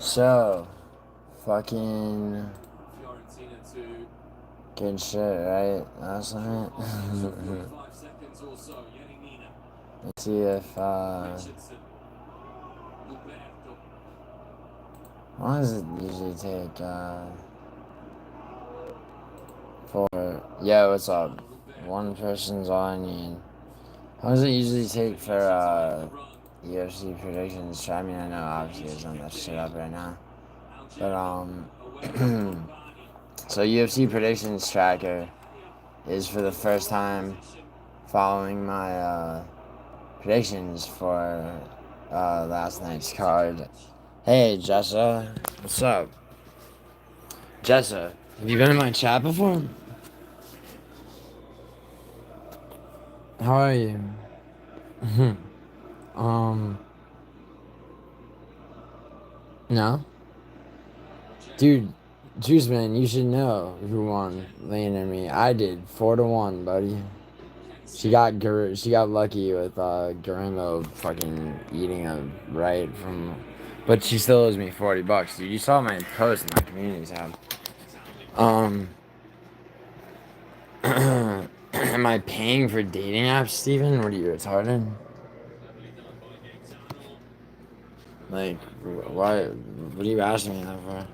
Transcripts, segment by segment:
So, fucking good shit, right? Last night. Let's see if, how long does it usually take, for, yo, what's up? One person's all I need. How long does it usually take for, UFC predictions? I mean, I know obviously there's none of that shit up right now. But, so UFC predictions tracker is for the first time following my, predictions for, last night's card. Hey, Jessa. What's up? Jessa, have you been in my chat before? How are you? No? Dude, Juice Man, you should know who won Lane and me. I did 4-1, buddy. She got lucky with Garimo fucking eating a right from, but she still owes me $40, dude. You saw my post in my community tab. Am I paying for dating apps, Steven? What are you, retarded? Like, why? What are you asking me that for?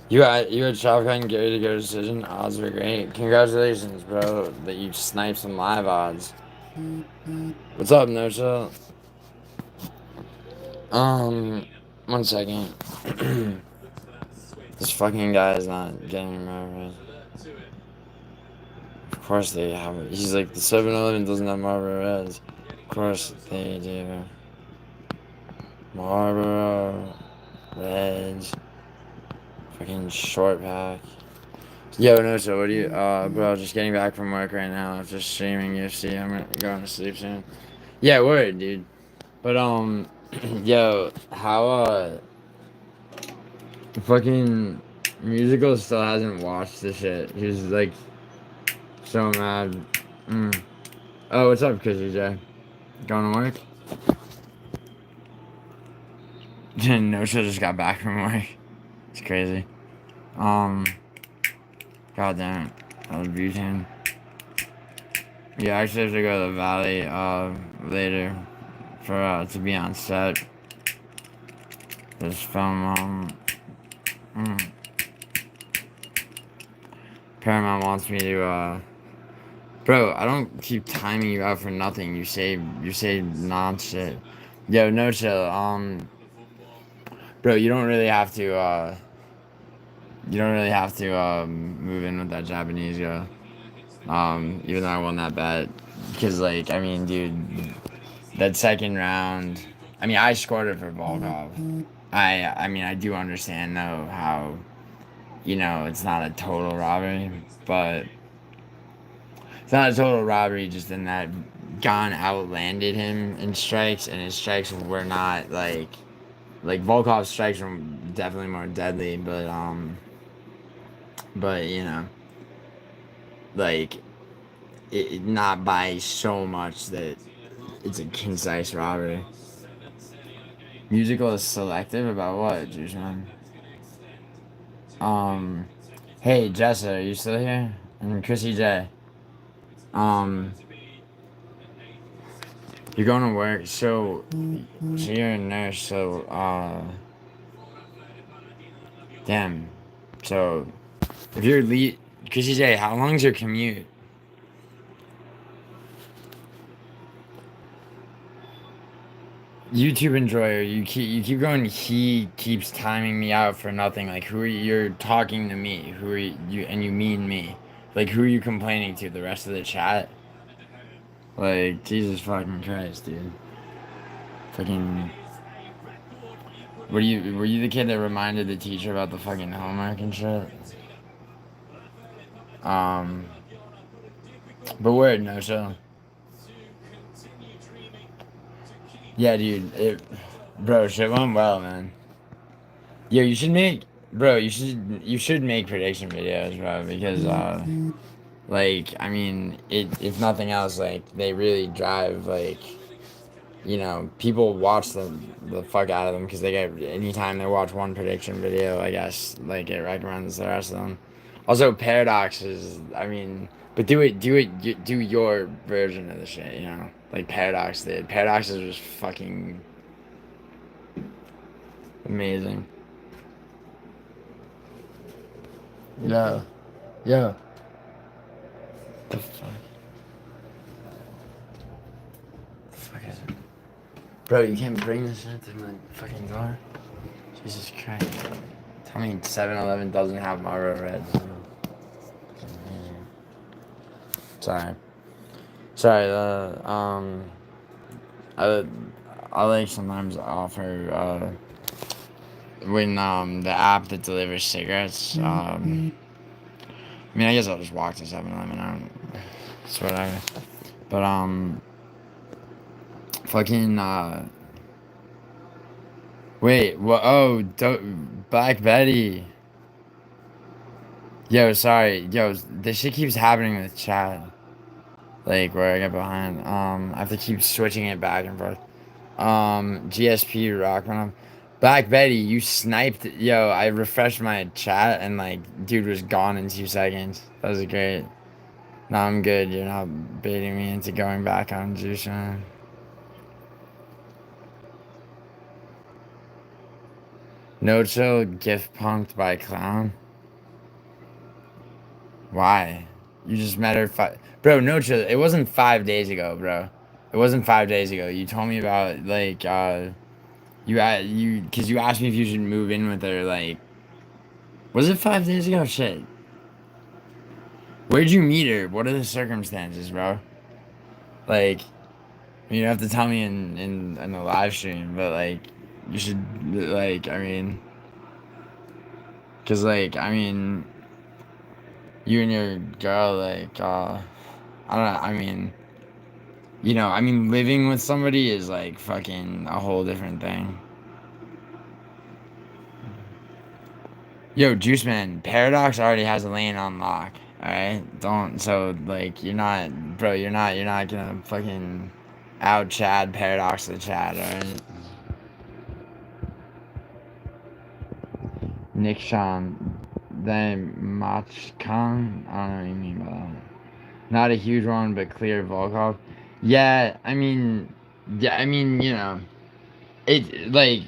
You had Shotgun Gary to go decision. Odds were great. Congratulations, bro, that you sniped some live odds. What's up, Nocha? 1 second. This fucking guy is not getting Marlboro. Of course they have it. He's like, the 7-Eleven doesn't have Marlboro Reds. Of course they do. Marlboro Reds. Fucking short pack. Yo, Nocha, what do you, bro, just getting back from work right now after streaming UFC. I'm going to sleep soon. Yeah, word, dude. But, yo, how, fucking Musical still hasn't watched the shit. He's, like, so mad. Oh, what's up, Chrissy J? Going to work? Nocha just got back from work. It's crazy. God damn it. I would beat him. Yeah, I actually have to go to the Valley, later for, to be on set. This film, Paramount wants me to, bro, I don't keep timing you out for nothing. You say non-shit. Yo, no chill, bro, you don't really have to, move in with that Japanese girl. Even though I won that bet. Because, like, I mean, dude, that second round, I mean, I scored it for Volkov. I mean, I do understand, though, how, you know, it's not a total robbery, but it's not a total robbery just in that Gon outlanded him in strikes, and his strikes were not, like Volkov's strikes were definitely more deadly, but, you know, like, not by so much that it's a concise robbery. Musical is selective about what, Juice Man? Hey, Jessa, are you still here? And Chrissy J. You're going to work, so you're a nurse, so, damn. So, if you're Chrissy J, how long's your commute? YouTube enjoyer, you keep going. He keeps timing me out for nothing. Like, who are you? You're talking to me. Who are you? And you mean me? Like, who are you complaining to? The rest of the chat? Like, Jesus fucking Christ, dude. Fucking. Were you the kid that reminded the teacher about the fucking homework and shit? But word, no show. Yeah, dude. Bro, shit went well, man. Yo, you should make bro, you should make prediction videos, bro, because like, I mean, if nothing else, like, they really drive, like, you know, people watch the fuck out of them because they get, anytime they watch one prediction video, I guess, like, it recommends the rest of them. Also, Paradox is, I mean, but do your version of the shit, you know? Like Paradox did. Paradox is just fucking amazing. Yeah. Yeah. The fuck? The fuck is it? Bro, you can't bring this shit to my fucking door? Jesus Christ. Tell me 7-Eleven doesn't have Marlboro Reds. Sorry. Sorry, I, I like sometimes offer, when, the app that delivers cigarettes, I mean, I guess I'll just walk to 7-Eleven. I don't, it's whatever. But, fucking, wait, what? Oh, Black Betty. Yo, sorry. Yo, this shit keeps happening with chat. Like, where I get behind. I have to keep switching it back and forth. GSP rock one up. Black Betty, you sniped. Yo, I refreshed my chat and, like, dude was gone in 2 seconds. That was great. No, I'm good. You're not baiting me into going back on Juice Man. No chill, gift punked by clown. Why? You just met her bro, no chill. It wasn't 5 days ago, bro. It wasn't 5 days ago. You told me about, like, because you asked me if you should move in with her, like, was it 5 days ago? Shit. Where'd you meet her? What are the circumstances, bro? Like, you have to tell me in the live stream, but, like, you should, like, I mean, because, like, I mean, you and your girl, like, I don't know, I mean, you know, I mean, living with somebody is, like, fucking a whole different thing. Yo, Juice Man, Paradox already has a lane on lock, alright? Don't, so, like, bro, you're not gonna fucking out Chad Paradox the Chad, alright? Nick Sean, then Machcon, I don't know what you mean by that. Not a huge one, but clear Volkov. Yeah, I mean, you know, it, like,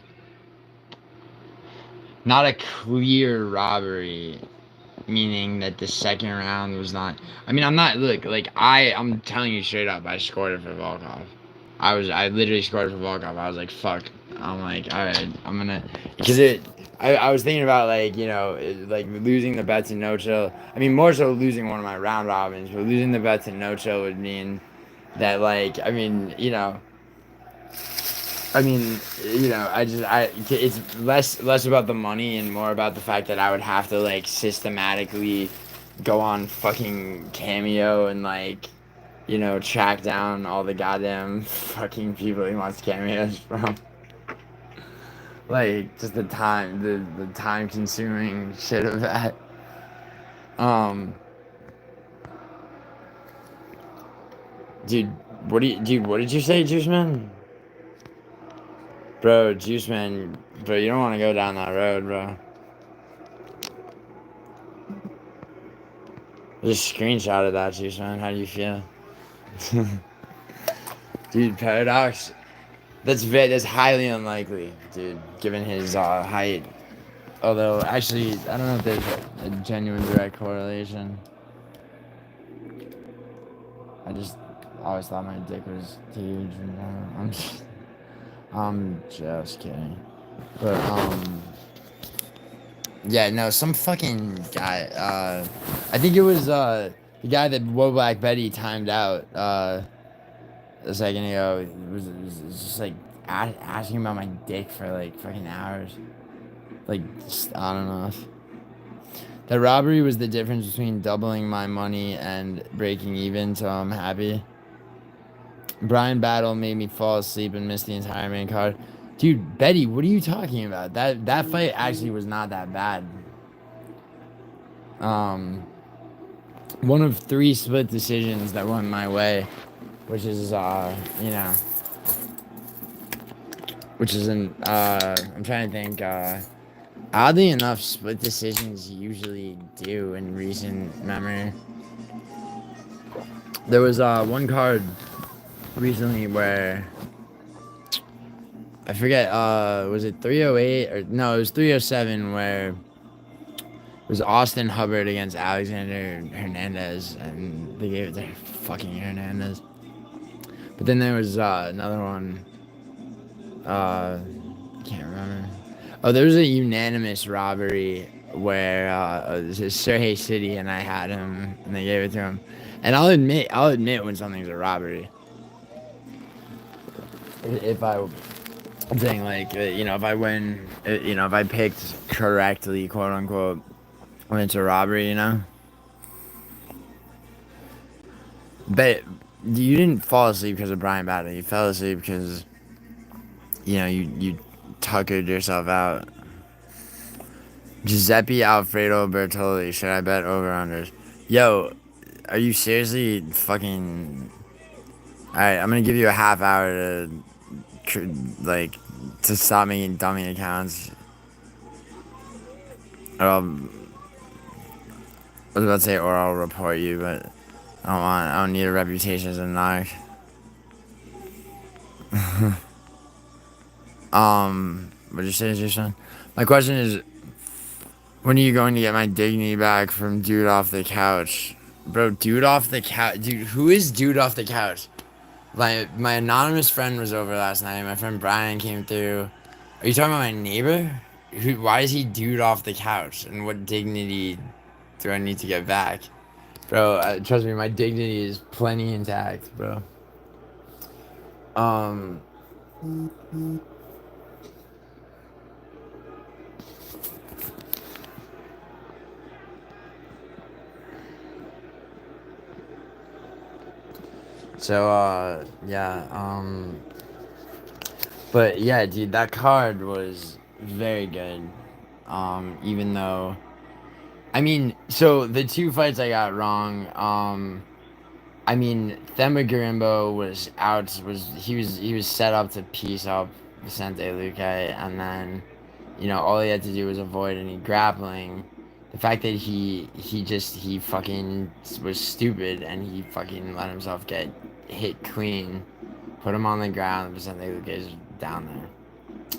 not a clear robbery, meaning that the second round was not. I mean, I'm not, look, like, I'm telling you straight up, I scored it for Volkov. I literally scored it for Volkov. I was like, fuck. I'm like, all right, I'm gonna, because I was thinking about, like, you know, like, losing the bet to no chill. I mean, more so losing one of my round robins, but losing the bet to no chill would mean that, like, I mean, you know, it's less about the money and more about the fact that I would have to, like, systematically go on fucking Cameo and, like, you know, track down all the goddamn fucking people he wants cameos from. Like, just the time consuming shit of that. Dude, what did you say, Juice Man? Bro, Juice Man, bro, you don't want to go down that road, bro. Just screenshotted that, Juice Man. How do you feel? Dude, Paradox, that's highly unlikely, dude, given his height. Although, actually, I don't know if there's a genuine direct correlation. I just always thought my dick was huge. And, I'm just kidding. But, yeah, no, some fucking guy, I think it was, the guy that Woe Black Betty timed out, a second ago, was just, like, asking about my dick for, like, fucking hours. Like, just, I don't know. The robbery was the difference between doubling my money and breaking even, so I'm happy. Brian Battle made me fall asleep and miss the entire main card. Dude, Betty, what are you talking about? That fight actually was not that bad. One of 3 split decisions that went my way, which is you know, which is an I'm trying to think. Oddly enough, split decisions usually do in recent memory. There was one card recently where I forget, was it 308 or no, it was 307 where it was Austin Hubbard against Alexander Hernandez, and they gave it to fucking Hernandez. But then there was another one, I can't remember. Oh, there was a unanimous robbery where Sergey City and I had him, and they gave it to him. And I'll admit when something's a robbery. If I'm saying like, you know, if I win, you know, if I picked correctly, quote unquote, when it's a robbery, you know. But you didn't fall asleep because of Brian Battle. You fell asleep because, you know, you tuckered yourself out. Giuseppe Alfredo Bertoli. Should I bet over unders? Yo, are you seriously fucking? All right, I'm gonna give you a half hour like to stop making dummy accounts. I was about to say, or I'll report you, but I don't need a reputation as a narc. What'd you say, Jason? My question is, when are you going to get my dignity back from dude off the couch? Bro, dude off the couch. Dude, who is dude off the couch? My anonymous friend was over last night. My friend Brian came through. Are you talking about my neighbor? Why is he dude off the couch? And what dignity do I need to get back? Bro, trust me, my dignity is plenty intact, bro. Um, so, yeah, but yeah, dude, that card was very good. Even though, I mean, so the 2 fights I got wrong, I mean, Themba Garimbo was out. He was set up to piece up Vicente Luque, and then, you know, all he had to do was avoid any grappling. The fact that he fucking was stupid and he fucking let himself get hit clean, put him on the ground. Vicente Luque's down there.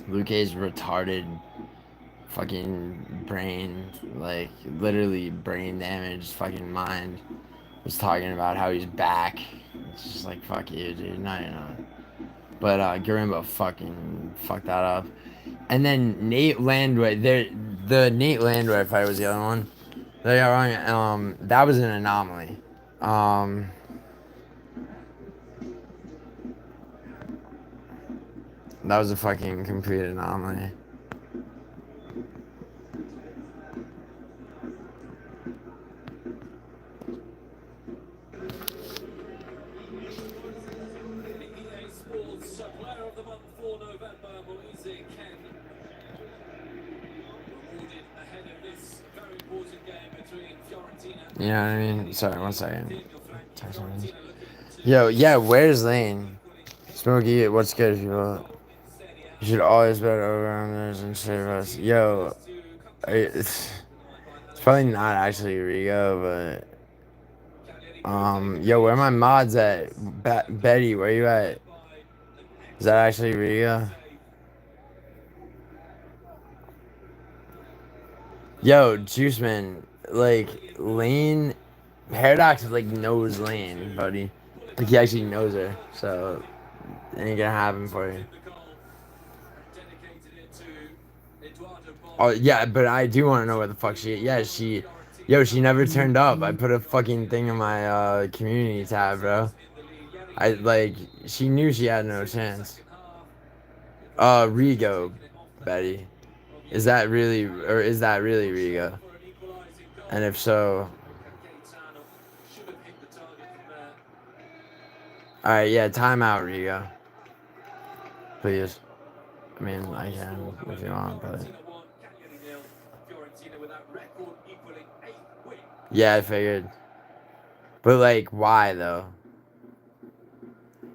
Luque's retarded, fucking brain, like literally brain damaged, fucking mind, was talking about how he's back. It's just like, fuck you, dude. No, you're not. But Garimbo fucking fucked that up. And then Nate Landwehr, the Nate Landwehr fight was the other one. They got wrong. That was an anomaly. That was a fucking complete anomaly. You know what I mean? Sorry, 1 second. Yo, yeah, where's Lane? Smokey, what's good, people? You should always bet over unders and save us. Yo, it's probably not actually Rigo, but yo, where my mods at? Betty, where you at? Is that actually Rigo? Yo, Juiceman, like Lane, Paradox like knows Lane, buddy. Like he actually knows her, so it ain't gonna happen for you. Oh yeah, but I do want to know where the fuck she. Yeah, she never turned up. I put a fucking thing in my community tab, bro. I like she knew she had no chance. Rigo, Betty, is that really Rigo? And if so, all right, yeah, timeout, Rigo, please. I mean, I can if you want, but yeah, I figured. But like, why though?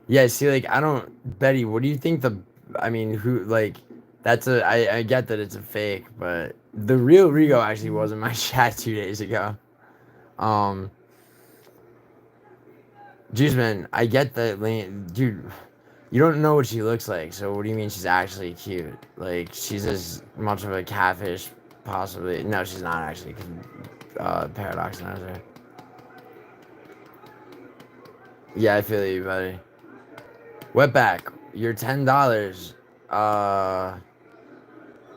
Yeah, see, like, I don't, Betty. What do you think the? I mean, who like? That's a. I get that it's a fake, but the real Rigo actually was in my chat 2 days ago. Um, Juiceman, I get that, dude. You don't know what she looks like, so what do you mean she's actually cute? Like, she's as much of a catfish, possibly. No, she's not actually. Paradox knows her. Yeah, I feel you, buddy. Wetback, you're $10. Uh,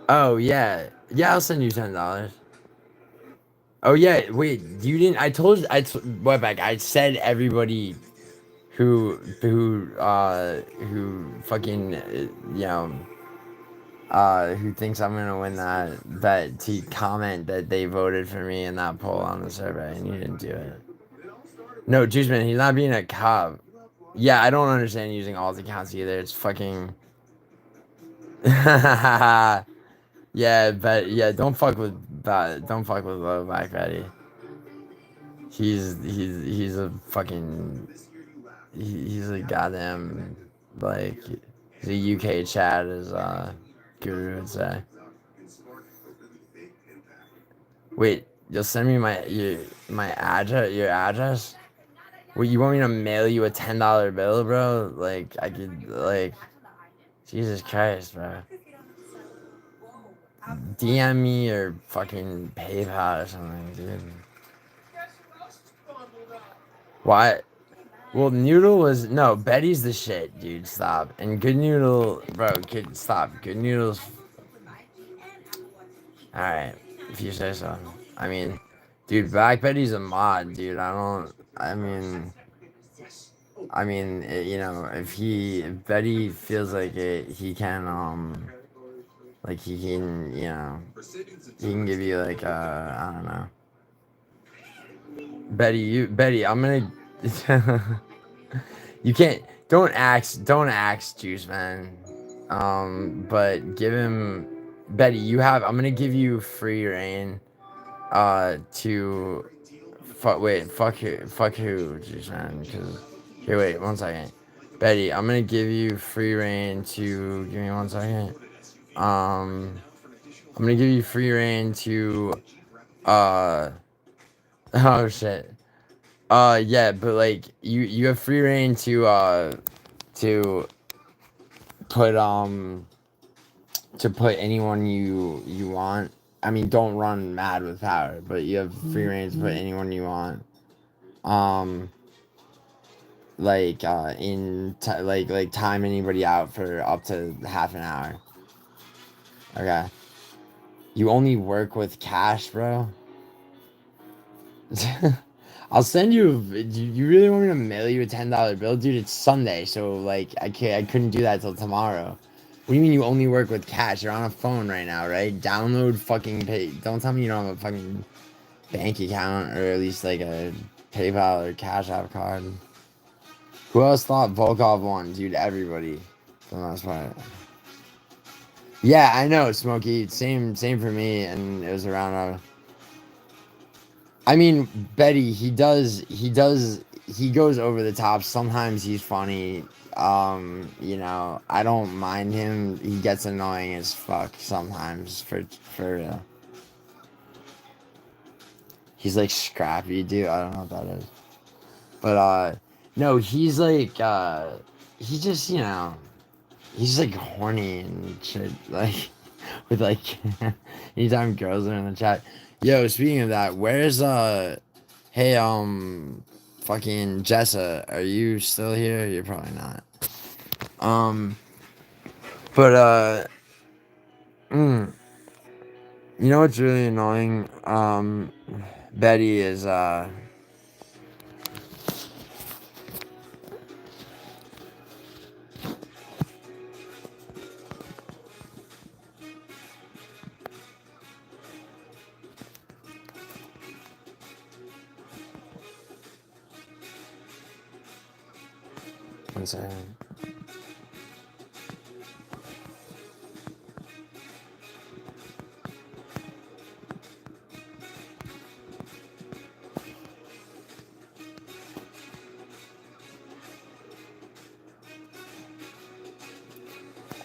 oh yeah, yeah, I'll send you $10. Oh yeah, wait, you didn't? I told you. Wetback. I said everybody who fucking who thinks I'm gonna win that to comment that they voted for me in that poll on the survey, and you didn't do it. No, Juiceman, he's not being a cop. Yeah, I don't understand using alt accounts either. It's fucking. Yeah, but yeah, don't fuck with Low Back Betty. He's a fucking he's a goddamn like he's a UK Chad as Guru would say. Wait, you'll send me my address, your address? Wait, you want me to mail you a $10 bill, bro? Like I could like Jesus Christ, bro. DM me or fucking PayPal or something, dude. Why? Well, Noodle was no Betty's the shit, dude. Stop. And Good Noodle, bro. Stop. Good Noodle's. All right, if you say so. I mean, dude, Black Betty's a mod, dude. I don't. If Betty feels like it, he can like he can give you like I don't know. Betty, I'm gonna. You can't. Don't axe, Juice Man. But give him. Betty, I'm gonna give you free reign. To. Fuck who, Juice Man? Because here, wait, 1 second. Betty, I'm gonna give you free reign to. Give me 1 second. I'm gonna give you free reign to. Uh. Oh shit. Yeah, but like you have free reign to put anyone you want. I mean, don't run mad with power, but you have free reign to put anyone you want. Like time anybody out for up to half an hour. Okay. You only work with cash, bro. I'll send you. You really want me to mail you a $10 bill, dude? It's Sunday, so like I couldn't do that till tomorrow. What do you mean you only work with cash? You're on a phone right now, right? Download fucking pay. Don't tell me you don't have a fucking bank account or at least like a PayPal or Cash App card. Who else thought Volkov won, dude? Everybody, for the most part. Yeah, I know, Smokey. Same for me, and it was around. I mean, Betty, he goes over the top. Sometimes he's funny. I don't mind him. He gets annoying as fuck sometimes for real. He's like scrappy, dude. I don't know what that is. But no, he's like he just, he's like horny and shit, like with like anytime girls are in the chat. Yo, speaking of that, where's hey fucking Jessa, are you still here? You're probably not. But you know what's really annoying? Betty is one second.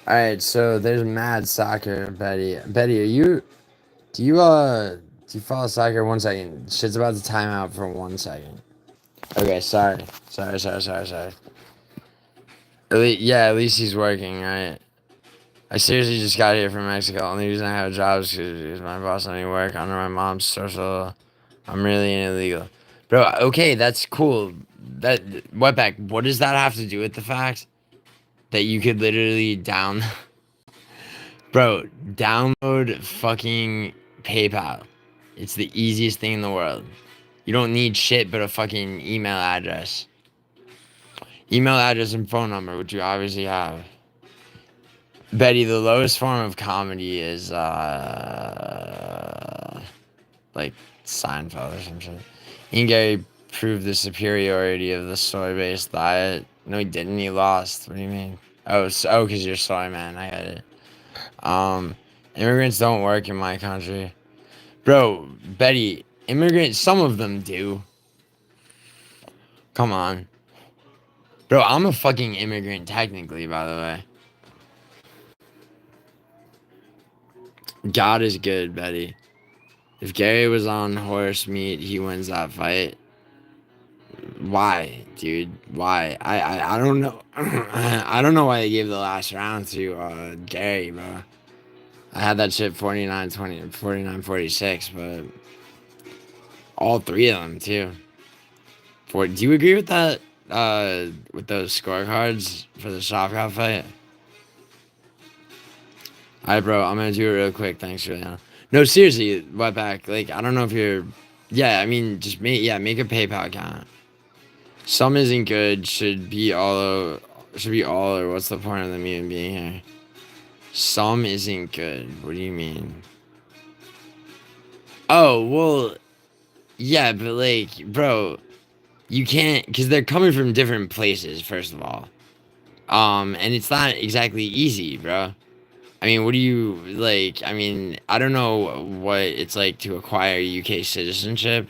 All right, so there's mad soccer, Betty. Betty, do you follow soccer? 1 second. Shit's about to time out for 1 second. Okay, sorry. At least he's working, right? I seriously just got here from Mexico. Only reason I have a job is because my boss let me work under my mom's social. I'm really an illegal. Bro, okay, that's cool. Wetback, what does that have to do with the fact that you could literally Bro, download fucking PayPal. It's the easiest thing in the world. You don't need shit but a fucking email address. Email address and phone number, which you obviously have. Betty, the lowest form of comedy is, like Seinfeld or some shit. Ian Gary proved the superiority of the soy-based diet. No, he didn't. He lost. What do you mean? Because you're soy, man. I get it. Immigrants don't work in my country. Bro, Betty, immigrants, some of them do. Come on. Bro, I'm a fucking immigrant, technically, by the way. God is good, Betty. If Gary was on horse meat, he wins that fight. Why, dude? Why? I don't know. I don't know why they gave the last round to Gary, bro. I had that shit 49-20, 49-46, but all three of them too. Do you agree with that? With those scorecards for the Shavkat fight? Alright, bro. I'm gonna do it real quick. Thanks, Juliana. No, seriously, Wetback. Like, I don't know if you're. Yeah, I mean, just make a PayPal account. Some isn't good. Should be all. Should be all. Or what's the point of them even being here? Some isn't good. What do you mean? Oh well, yeah, but like, bro, you can't because they're coming from different places. First of all, and it's not exactly easy, bro. I mean, what do you like? I mean, I don't know what it's like to acquire UK citizenship.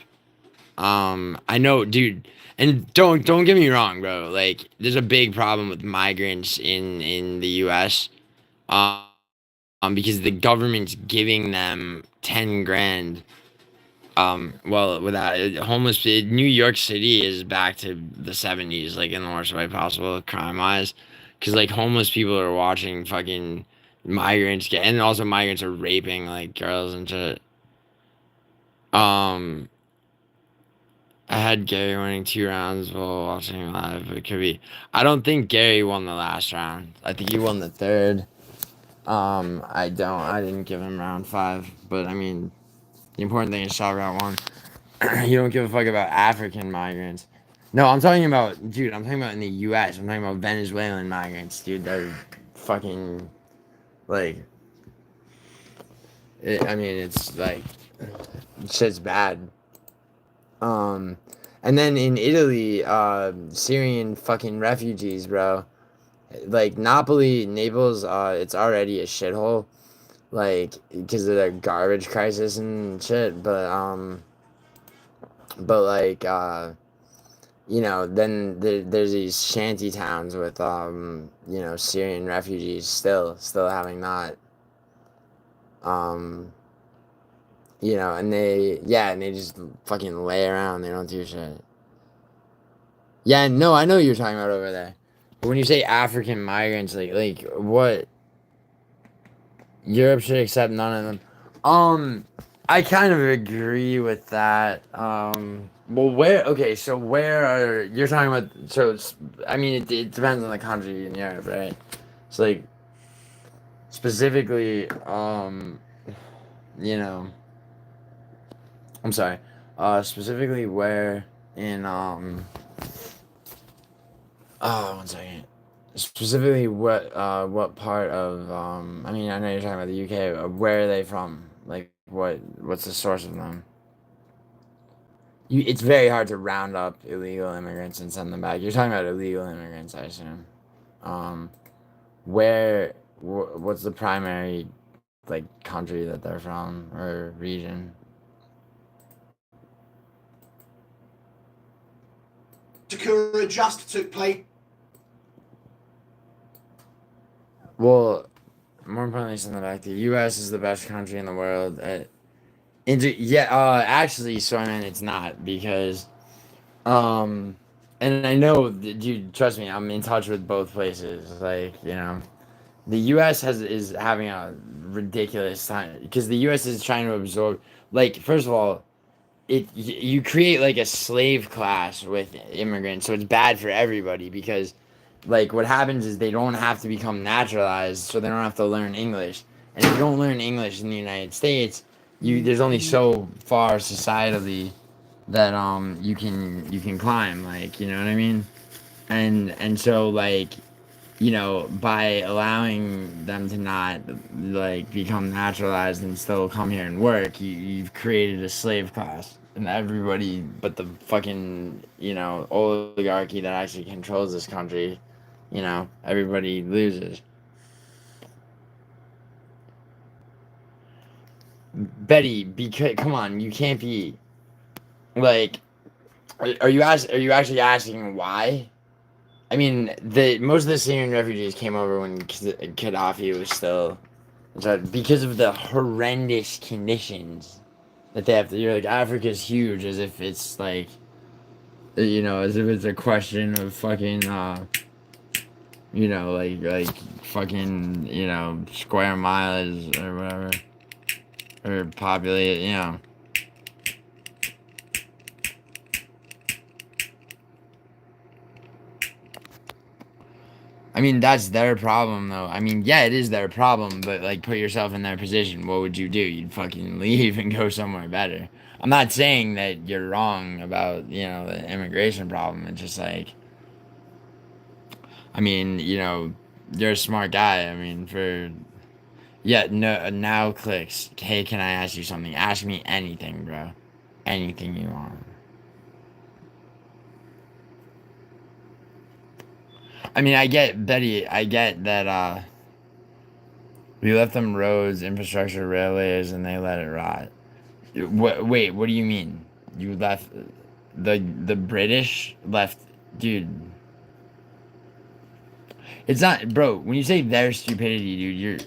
I know, dude, and don't get me wrong, bro. Like, there's a big problem with migrants in the US. Because the government's giving them 10 grand. Well, without homeless, New York City is back to the 70s, like in the worst way possible, crime wise. Because like homeless people are watching fucking migrants get, and also migrants are raping like girls and shit. Um, I had Gary winning 2 rounds while watching live, but it could be. I don't think Gary won the last round. I think he won the third. I didn't give him round 5, but I mean, the important thing is Shavkat won. You don't give a fuck about African migrants. No, I'm talking about, dude, I'm talking about in the U.S. I'm talking about Venezuelan migrants, dude. They're fucking, like, I mean, it's like, shit's bad. And then in Italy, Syrian fucking refugees, bro. Like, Naples, it's already a shithole. Like, because of the garbage crisis and shit, but like, you know, then there's these shanty towns with, you know, Syrian refugees still having that, you know, and they just fucking lay around, they don't do shit. Yeah, no, I know what you're talking about over there. But when you say African migrants, like, what? Europe should accept none of them. I kind of agree with that. Well, okay, so where are, you're talking about, so, I mean, it depends on the country in Europe, right? It's like, specifically, you know, I'm sorry, specifically where in, 1 second. Specifically, what part of, I mean, I know you're talking about the UK, where are they from? Like, what's the source of them? It's very hard to round up illegal immigrants and send them back. You're talking about illegal immigrants, I assume. Um, what's the primary, like, country that they're from, or region? Takura just took place. Well, more importantly, something back. The U.S. is the best country in the world. Actually, so I mean, it's not because, um, and I know, dude. Trust me, I'm in touch with both places. Like, the U.S. is having a ridiculous time because the U.S. is trying to absorb. Like, first of all, you create like a slave class with immigrants, so it's bad for everybody because, like, what happens is they don't have to become naturalized, so they don't have to learn English. And if you don't learn English in the United States, you there's only so far societally that you can climb. Like, you know what I mean? And so, like, by allowing them to not like become naturalized and still come here and work, you've created a slave class, and everybody but the fucking oligarchy that actually controls this country, everybody loses. Betty, because come on, you can't be like, are you actually asking why? I mean, the most of the Syrian refugees came over when Gaddafi was still. So because of the horrendous conditions that they have to, you're like, Africa's huge, as if it's like, as if it's a question of fucking, like fucking, square miles or whatever, or populate. I mean, that's their problem, though. I mean, yeah, it is their problem, but, like, put yourself in their position. What would you do? You'd fucking leave and go somewhere better. I'm not saying that you're wrong about, the immigration problem. It's just like, I mean, you're a smart guy. I mean, yeah, no, now clicks. Hey, can I ask you something? Ask me anything, bro. Anything you want. I mean, Betty, I get that, we left them roads, infrastructure, railways, and they let it rot. Wait, what do you mean? You left the British left, dude. It's not, bro. When you say their stupidity, dude,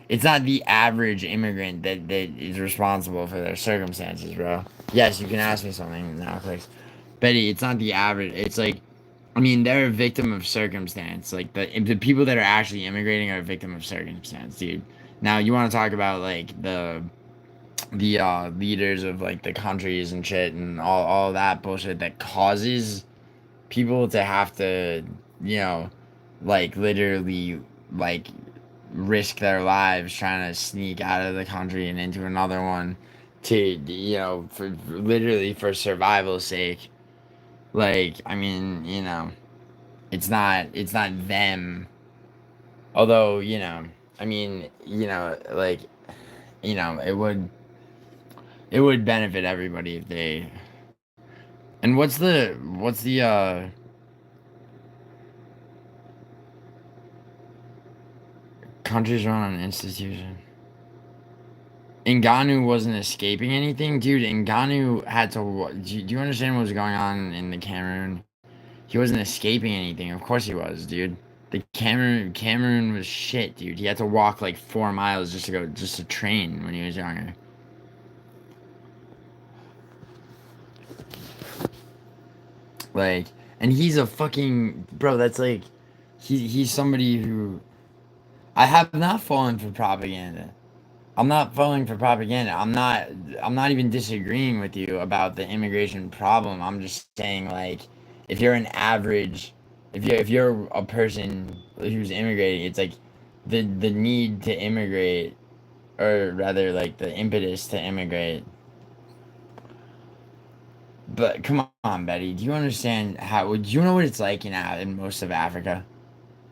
it's not the average immigrant that is responsible for their circumstances, bro. Yes, you can ask me something now, please. Betty, it's not the average. It's like, I mean, they're a victim of circumstance. Like the people that are actually immigrating are a victim of circumstance, dude. Now you want to talk about like the leaders of like the countries and shit and all that bullshit that causes people to have to, you know, like literally like risk their lives trying to sneak out of the country and into another one to, for literally for survival's sake. Like, I mean, it's not them. Although, I mean, like, it would benefit everybody if they. And what's the countries run on institution? Ngannou wasn't escaping anything, dude. Ngannou had to. Do you understand what was going on in the Cameroon? He wasn't escaping anything. Of course he was, dude. The Cameroon was shit, dude. He had to walk like 4 miles just to train when he was younger. Like, and he's a fucking bro. That's like, he's somebody who I have not fallen for propaganda. I'm not falling for propaganda. I'm not even disagreeing with you about the immigration problem. I'm just saying, like, if you're an average if you're a person who's immigrating, it's like the need to immigrate, or rather like the impetus to immigrate. But come on, Betty, do you understand do you know what it's like in most of Africa?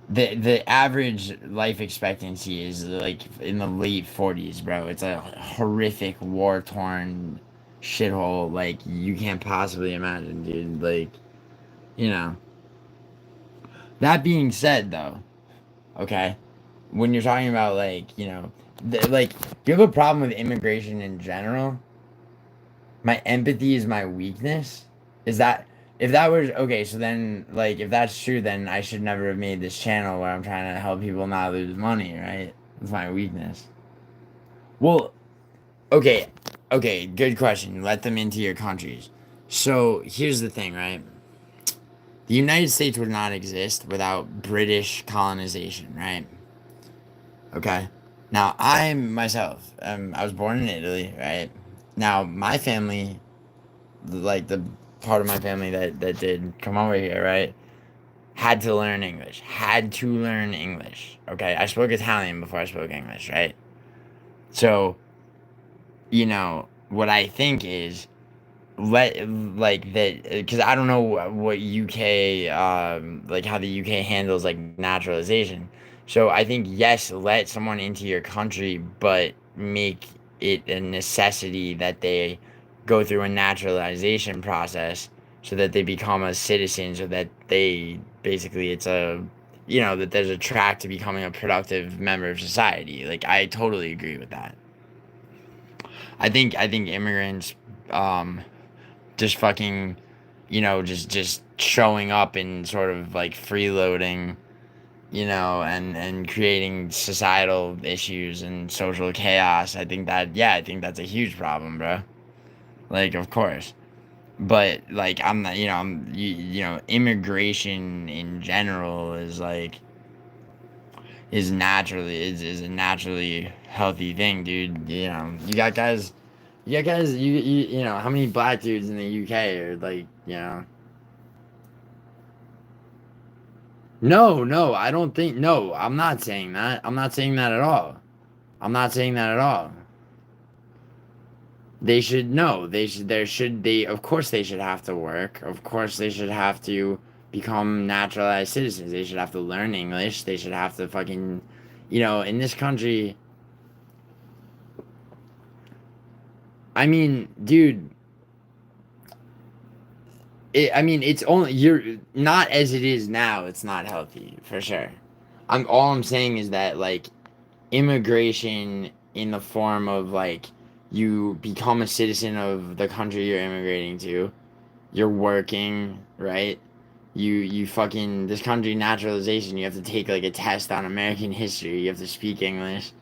The average life expectancy is like in the late 40s, bro. It's a horrific war torn shithole like you can't possibly imagine, dude. Like, you know. That being said, though, okay, when you're talking about like, like, you have a problem with immigration in general. My empathy is my weakness. Is that if that was okay, so then like if that's true, then I should never have made this channel where I'm trying to help people not lose money, right? That's my weakness. Well, okay, okay, good question. Let them into your countries. So here's the thing, right? The United States would not exist without British colonization, right? Okay. Now I myself, I was born in Italy, right? Now my family, like the part of my family that did come over here, right? Had to learn English. Had to learn English. Okay, I spoke Italian before I spoke English, right? So, what I think is let like that because I don't know what UK like how the UK handles like naturalization. So I think yes, let someone into your country, but make it a necessity that they go through a naturalization process so that they become a citizen, so that they basically it's a that there's a track to becoming a productive member of society. Like I totally agree with that. I think immigrants just fucking, just showing up and sort of like freeloading, and creating societal issues and social chaos. I think that's a huge problem, bro. Like, of course. But like I'm not, immigration in general is like is a naturally healthy thing, dude. You got guys, how many black dudes in the UK are like, No, no, I don't think, no, I'm not saying that. I'm not saying that at all. I'm not saying that at all. They should know. Of course they should have to work. Of course they should have to become naturalized citizens. They should have to learn English. They should have to fucking, in this country, I mean, dude, it's only you're not as it is now. It's not healthy for sure. I'm saying is that like immigration in the form of like you become a citizen of the country you're immigrating to. You're working, right? You fucking this country naturalization. You have to take like a test on American history. You have to speak English.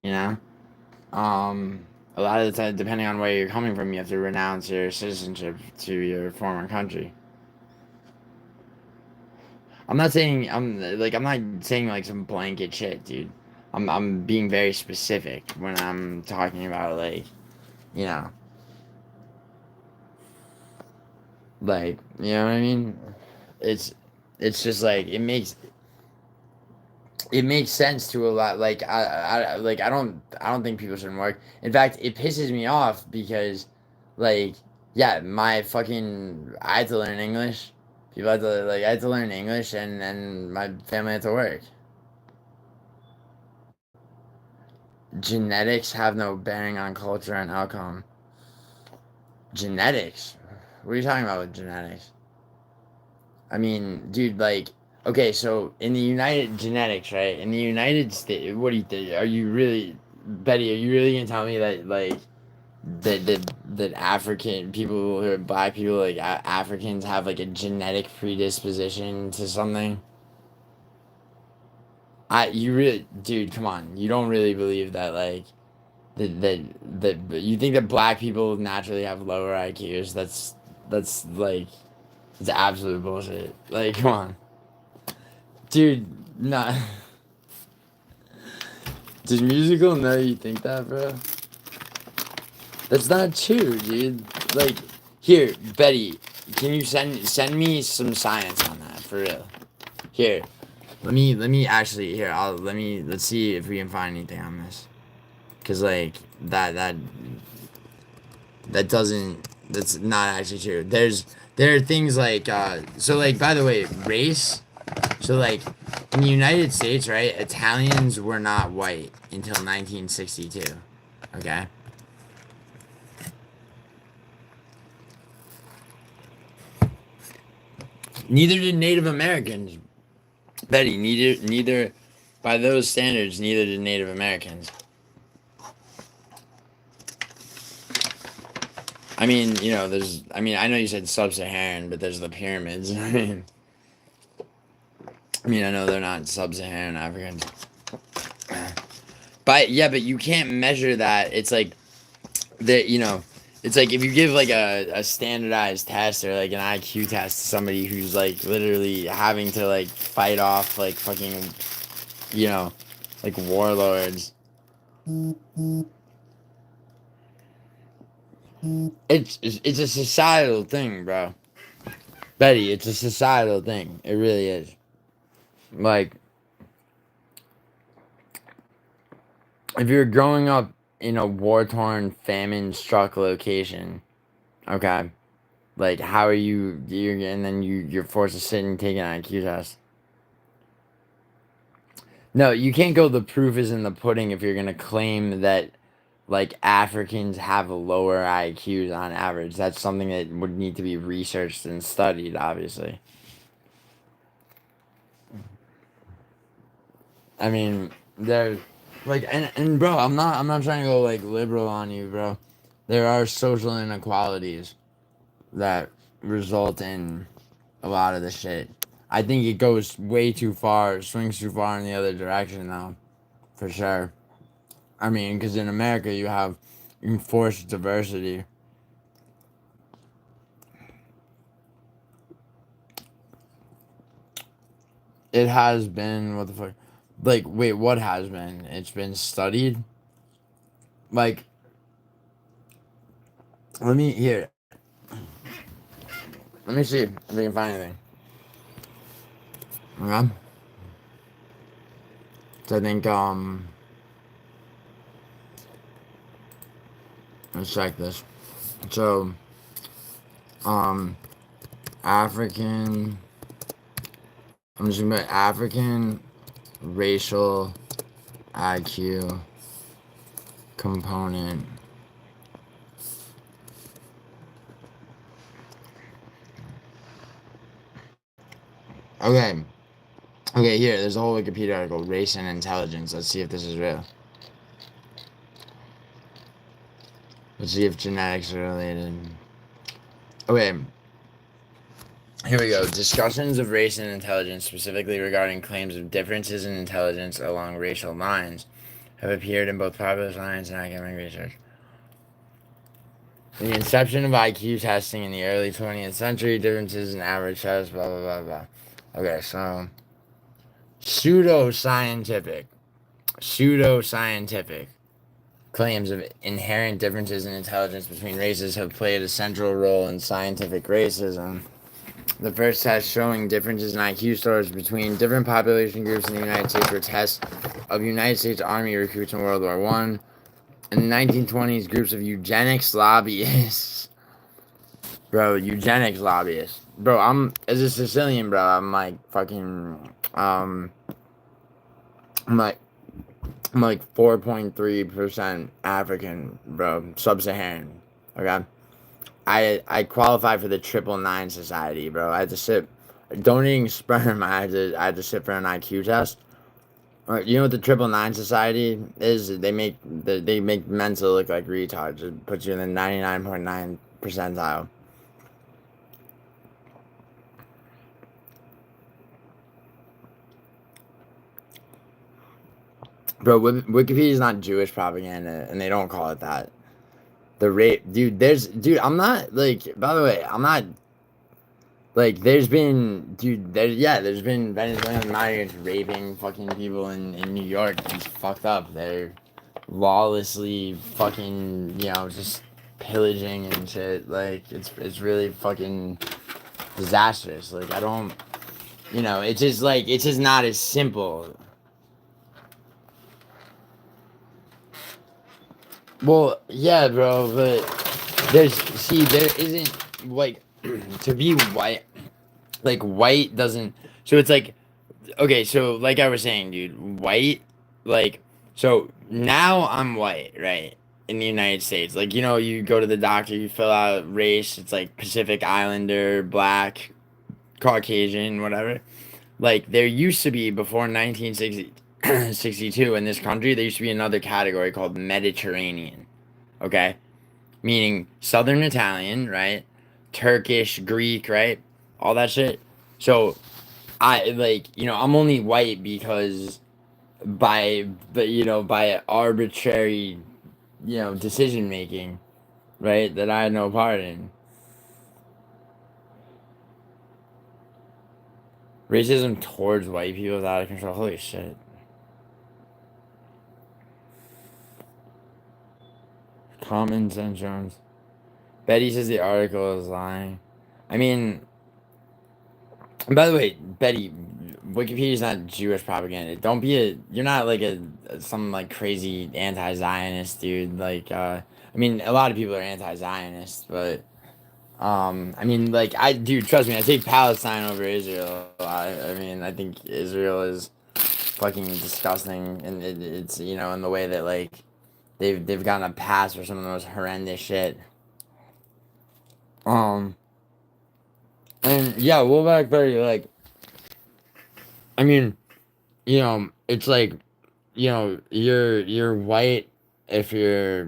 You know. A lot of the time, depending on where you're coming from, you have to renounce your citizenship to your former country. I'm not saying like some blanket shit, dude. I'm being very specific when I'm talking about like, you know, you know what I mean? It's it's just like it makes sense to a lot. Like I don't think people shouldn't work. In fact, it pisses me off because, like, yeah, my fucking I had to learn English. People had to like I had to learn English, and my family had to work. Genetics have no bearing on culture and outcome. Genetics? What are you talking about with genetics? I mean, dude, like, okay, so in the United genetics, right? In the United States, what do you think? Are you really, Betty? Are you really gonna tell me that like that African people or black people like Africans have like a genetic predisposition to something? You really, dude, come on, you don't really believe that like that you think that black people naturally have lower IQs? That's like it's absolute bullshit. Like, come on, dude. Nah. Does musical know you think that, bro? That's not true, dude. Like, here, Betty, can you send me some science on that for real? Here, let me actually here. Let's see if we can find anything on this. Cause like that doesn't that's not actually true. There are things like so like by the way, race. So like in the United States, right? Italians were not white until 1962. Okay? Neither did Native Americans. Betty, neither by those standards, neither did Native Americans. I mean, you know, there's. I mean, I know you said sub-Saharan, but there's the pyramids. I know they're not sub-Saharan Africans. But yeah, but you can't measure that. It's like that. You know, it's like if you give like a standardized test or like an IQ test to somebody who's like literally having to like fight off like fucking, you know, like warlords. It's a societal thing, bro. Betty, it's a societal thing. It really is. Like, if you're growing up in a war-torn, famine-struck location, okay, like how are and then you're forced to sit and take an IQ test. No, you can't go the proof is in the pudding if you're gonna claim that like Africans have lower IQs on average. That's something that would need to be researched and studied, obviously. I mean, there's like and bro, I'm not trying to go like liberal on you, bro. There are social inequalities that result in a lot of the shit. I think it goes way too far, swings too far in the other direction now, for sure. I mean, because in America you have enforced diversity. It has been what the fuck? Like, wait, what has been? It's been studied. Like, let me here. Let me see if I can find anything. Okay. So I think let's check this. So African. I'm just gonna put African racial IQ component. Okay. Okay, here, there's a whole Wikipedia article, Race and Intelligence. Let's see if this is real. Let's see if genetics are related. Okay. Here we go. Discussions of race and intelligence, specifically regarding claims of differences in intelligence along racial lines, have appeared in both popular science and academic research. The inception of IQ testing in the early 20th century, differences in average tests, blah, blah, blah, blah. Okay, so pseudoscientific claims of inherent differences in intelligence between races have played a central role in scientific racism. The first test showing differences in IQ scores between different population groups in the United States were tests of United States Army recruits in World War I. In the 1920s, groups of eugenics lobbyists. Bro, eugenics lobbyists. Bro, as a Sicilian, bro, I'm like fucking, I'm like 4.3% African, bro, sub-Saharan, okay? I qualify for the 999 Society, bro. I had to sit, donating sperm, I had to sit for an IQ test. You know what the 999 Society is? They make mental look like retards. It puts you in the 99.9 percentile. Bro, Wikipedia is not Jewish propaganda, and they don't call it that. The rape, dude. I'm not like. By the way, I'm not. Like, there's been Venezuelan migrants raping fucking people in New York. It's fucked up. They're lawlessly fucking, just pillaging and shit. Like, it's really fucking disastrous. Like, I don't, it's just not as simple. Well, yeah, bro, but there isn't, like, to be white, like, white doesn't, so it's like, okay, so, like I was saying, dude, white, like, so, now I'm white, right, in the United States, like, you go to the doctor, you fill out race, it's like Pacific Islander, black, Caucasian, whatever, like, there used to be, before 1962 in this country, there used to be another category called Mediterranean, okay? meaning Southern Italian, right? Turkish, Greek, right? All that shit. So I'm only white because by arbitrary, decision making, right? That I had no part in. Racism towards white people is out of control. Holy shit. Common sense Jones. Betty says the article is lying. I mean, by the way, Betty, Wikipedia's not Jewish propaganda. Don't be you're not like some like crazy anti-Zionist dude. I mean, a lot of people are anti-Zionist, but I mean, like dude, trust me, I take Palestine over Israel. I mean, I think Israel is fucking disgusting, and it's in the way that like they've gotten a pass for some of the most horrendous shit. Um, and yeah, we'll back Betty, like, I mean, it's like, you're white if you're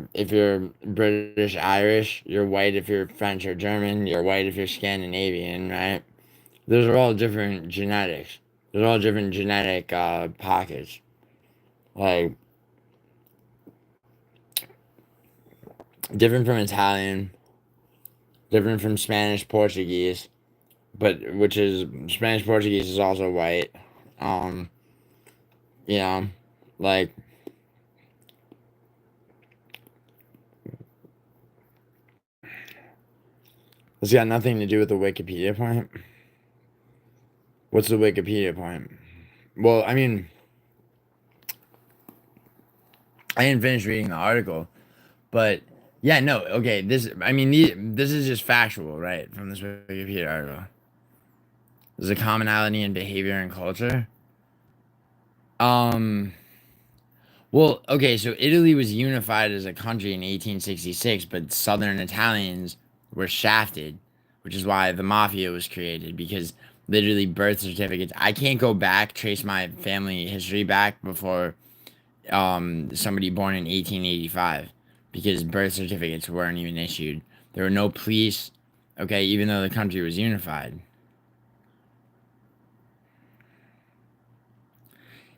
British Irish, you're white if you're French or German, you're white if you're Scandinavian, right? Those are all different genetics. Those are all different genetic pockets. Like different from Italian, different from Spanish Portuguese, but which is Spanish Portuguese is also white. Um, you know, like it's got nothing to do with the Wikipedia point. What's the Wikipedia point? Well, I mean, I didn't finish reading the article, but yeah, no, okay. This is just factual, right, from this Wikipedia article. There's a commonality in behavior and culture. Um, well, okay, so Italy was unified as a country in 1866, but Southern Italians were shafted, which is why the mafia was created, because literally birth certificates. I can't go back, trace my family history back before somebody born in 1885, because birth certificates weren't even issued. There were no police, okay, even though the country was unified.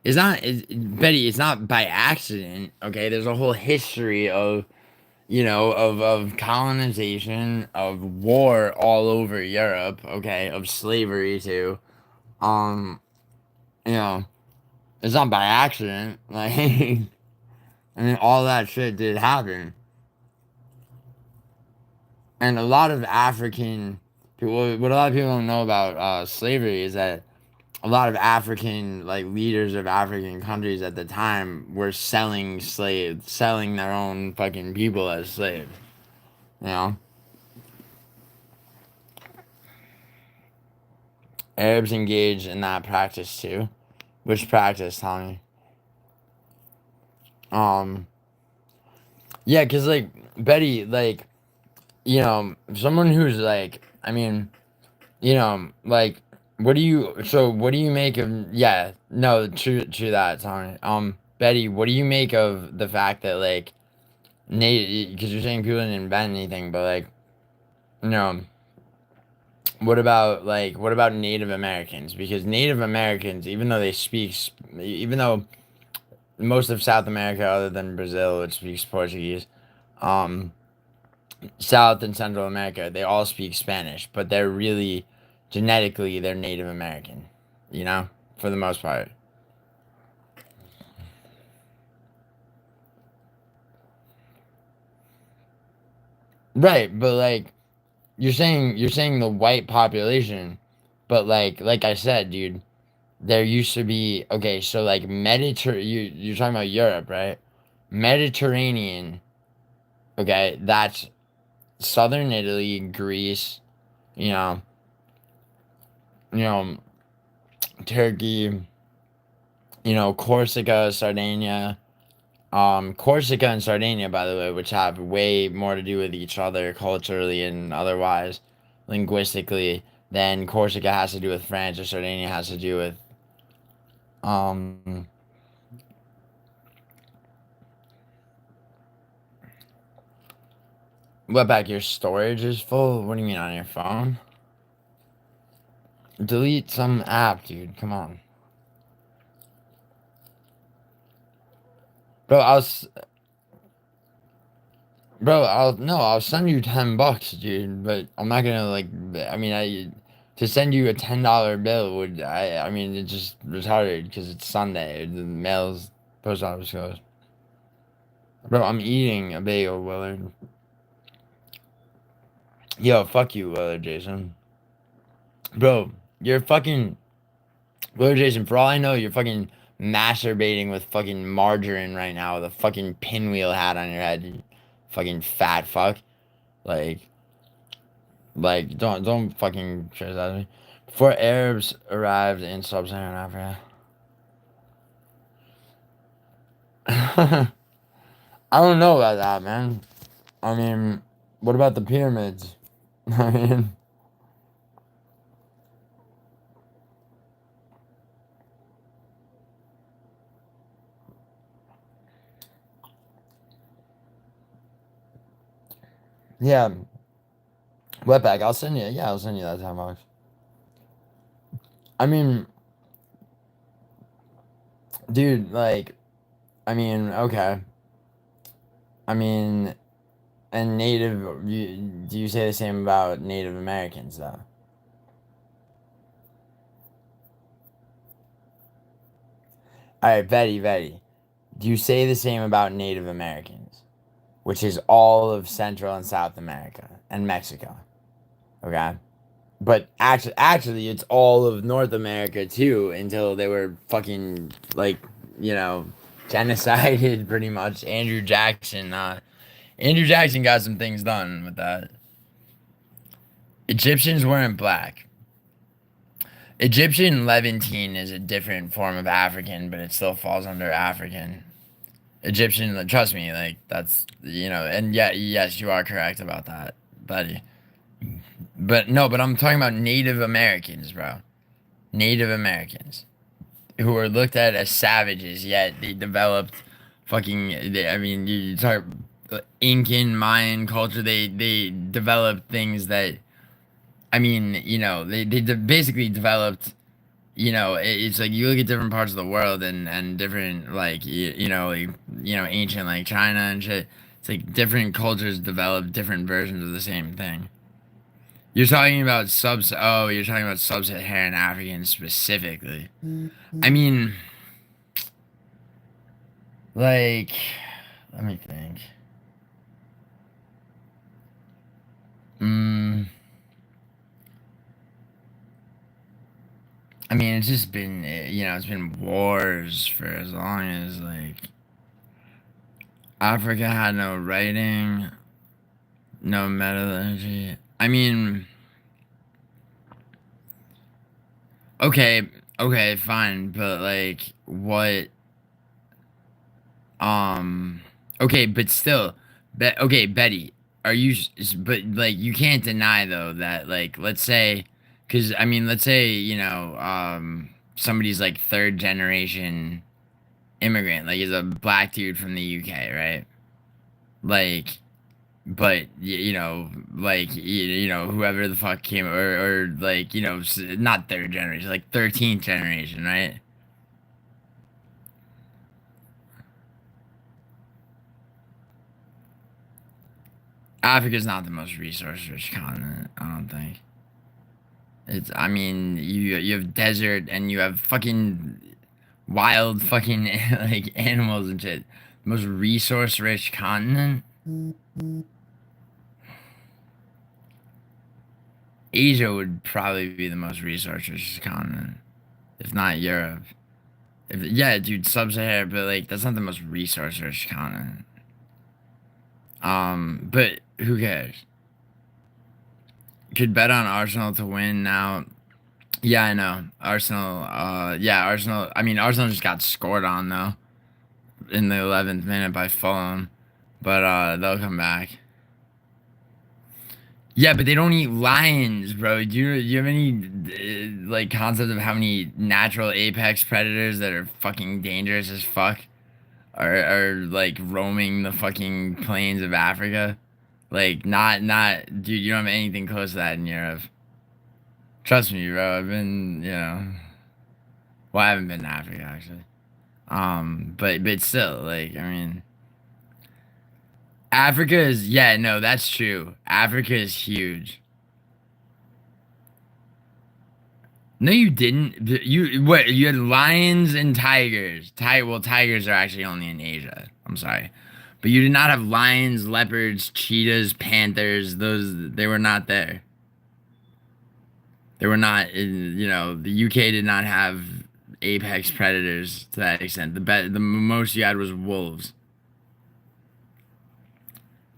Betty, it's not by accident, okay? There's a whole history of of colonization, of war all over Europe, okay, of slavery too. Um, you know, it's not by accident. Like, I mean, all that shit did happen, and a lot of African people. What a lot of people don't know about slavery is that a lot of African like leaders of African countries at the time were selling slaves, selling their own fucking people as slaves. You know. Arabs engage in that practice too. Which practice, Tommy? Um, yeah, cause like Betty, like someone who's like, I mean, like, what do you make of? Yeah, no, true that, Tommy. Betty, what do you make of the fact that like, because you're saying people didn't invent anything, but like, you know, what about Native Americans? Because Native Americans, even though most of South America, other than Brazil, which speaks Portuguese, um, South and Central America, they all speak Spanish, but they're really genetically they're Native American, for the most part. Right, but like you're saying the white population, but like I said, dude, there used to be okay, so like you're talking about Europe, right? Mediterranean, okay, that's southern Italy, Greece, you know, you know, Turkey, Corsica, Sardinia. Corsica and Sardinia, by the way, which have way more to do with each other culturally and otherwise, linguistically, than Corsica has to do with France or Sardinia has to do with um What back? Your storage is full? What do you mean on your phone? Delete some app, dude. Come on. Bro, I'll send you $10, dude, but I'm not gonna like I mean to send you a $10 bill would I mean it's just retarded because it's Sunday. The mail's post office goes. Bro, I'm eating a bagel, Willard. Yo, fuck you, Willard Jason. Bro, you're fucking Willard Jason, for all I know, you're fucking masturbating with fucking margarine right now with a fucking pinwheel hat on your head, you fucking fat fuck. Like don't fucking criticize me. Before Arabs arrived in sub-Saharan Africa. I don't know about that, man. I mean, what about the pyramids? I mean, yeah, wetback. I'll send you. Yeah, I'll send you that $10. I mean, dude, like, I mean, okay. I mean, and do you say the same about Native Americans, though? All right, Betty. Do you say the same about Native Americans, which is all of Central and South America and Mexico? Okay, but actually, it's all of North America too, until they were fucking like, you know, genocided pretty much. Andrew Jackson got some things done with that. Egyptians weren't black. Egyptian Levantine is a different form of African, but it still falls under African. Egyptian, like, trust me, like that's and yeah, yes, you are correct about that, buddy. But no, but I'm talking about Native Americans, bro. Native Americans who were looked at as savages, yet they developed I mean, you talk Incan Mayan culture. They developed things that I mean, basically developed. It's like you look at different parts of the world and different like ancient like China and shit. It's like different cultures develop different versions of the same thing. You're talking about sub-Saharan Africans specifically. I mean, like, let me think. Mm, I mean, it's just been, it's been wars for as long as like Africa had no writing, no metallurgy. I mean, okay, okay, fine, but like, what? Um, okay, but still, okay, Betty, are you? But like, you can't deny though that like, let's say, because I mean, let's say somebody's like third generation immigrant, like is a black dude from the UK, right? Like, but like whoever the fuck came or like not third generation, like 13th generation, right? Africa's not the most resource rich continent, I don't think. It's I mean, you have desert and you have fucking wild fucking like animals and shit. Most resource rich continent? Asia would probably be the most resource rich continent, if not Europe. Yeah, dude, sub-Saharan, but like that's not the most resource rich continent. But who cares? Could bet on Arsenal to win now. Yeah, I know. Arsenal, yeah, Arsenal. I mean, Arsenal just got scored on though in the 11th minute by Fulham, but they'll come back. Yeah, but they don't eat lions, bro. Do you have any like concept of how many natural apex predators that are fucking dangerous as fuck are like roaming the fucking plains of Africa? Like, not, dude, you don't have anything close to that in Europe. Trust me, bro. I've been, well, I haven't been to Africa, actually. But still, like, I mean, Africa is, yeah, no, that's true. Africa is huge. No, you didn't. You had lions and tigers. Well, tigers are actually only in Asia. I'm sorry. But you did not have lions, leopards, cheetahs, panthers. They were not there. They were not, the UK did not have apex predators to that extent. The most you had was wolves.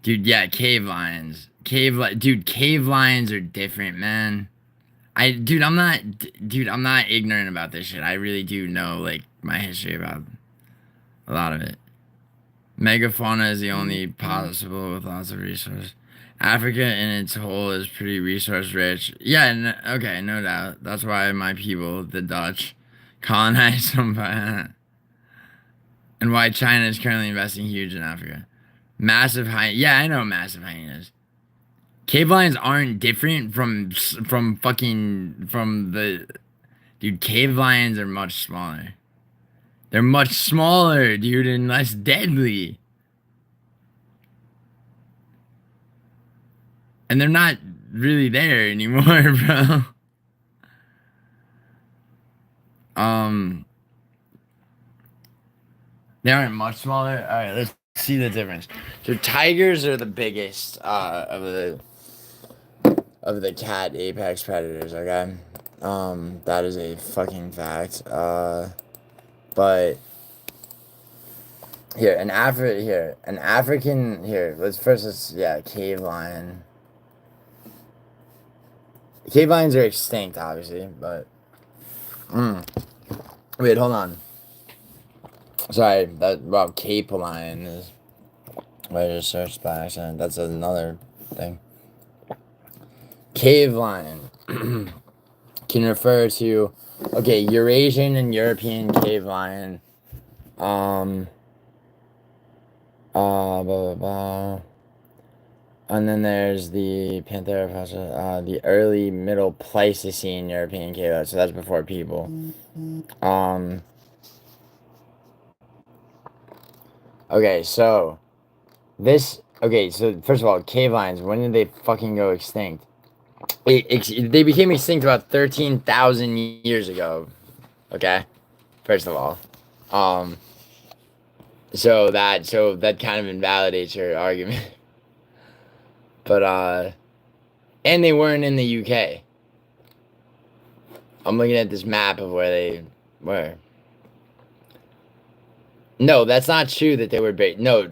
Dude, yeah, cave lions. Dude, cave lions are different, man. I'm not ignorant about this shit. I really do know, like, my history about a lot of it. Megafauna is the only possible with lots of resources. Africa in its whole is pretty resource rich. Yeah, okay, no doubt. That's why my people, the Dutch, colonized them. And why China is currently investing huge in Africa. Massive hyenas. Yeah, I know massive hyenas. Cave lions aren't different from the... Dude, cave lions are much smaller. They're much smaller, dude, and less deadly. And they're not really there anymore, bro. They aren't much smaller. All right, let's see the difference. So tigers are the biggest of the cat apex predators. Okay, that is a fucking fact. But here an African cave lion. Cave lions are extinct, obviously, but wait, hold on. Sorry, Cape lion is. I just searched by accident. That's another thing. Cave lion can refer to, Eurasian and European cave lion. Blah, blah, blah. And then there's the Panthera, the early middle Pleistocene European cave lion. So that's before people. So first of all, cave lions, when did they fucking go extinct? They became extinct about 13,000 years ago. Okay? First of all. So that kind of invalidates your argument. But, and they weren't in the UK. I'm looking at this map of where they were. No, that's not true that they were big. No,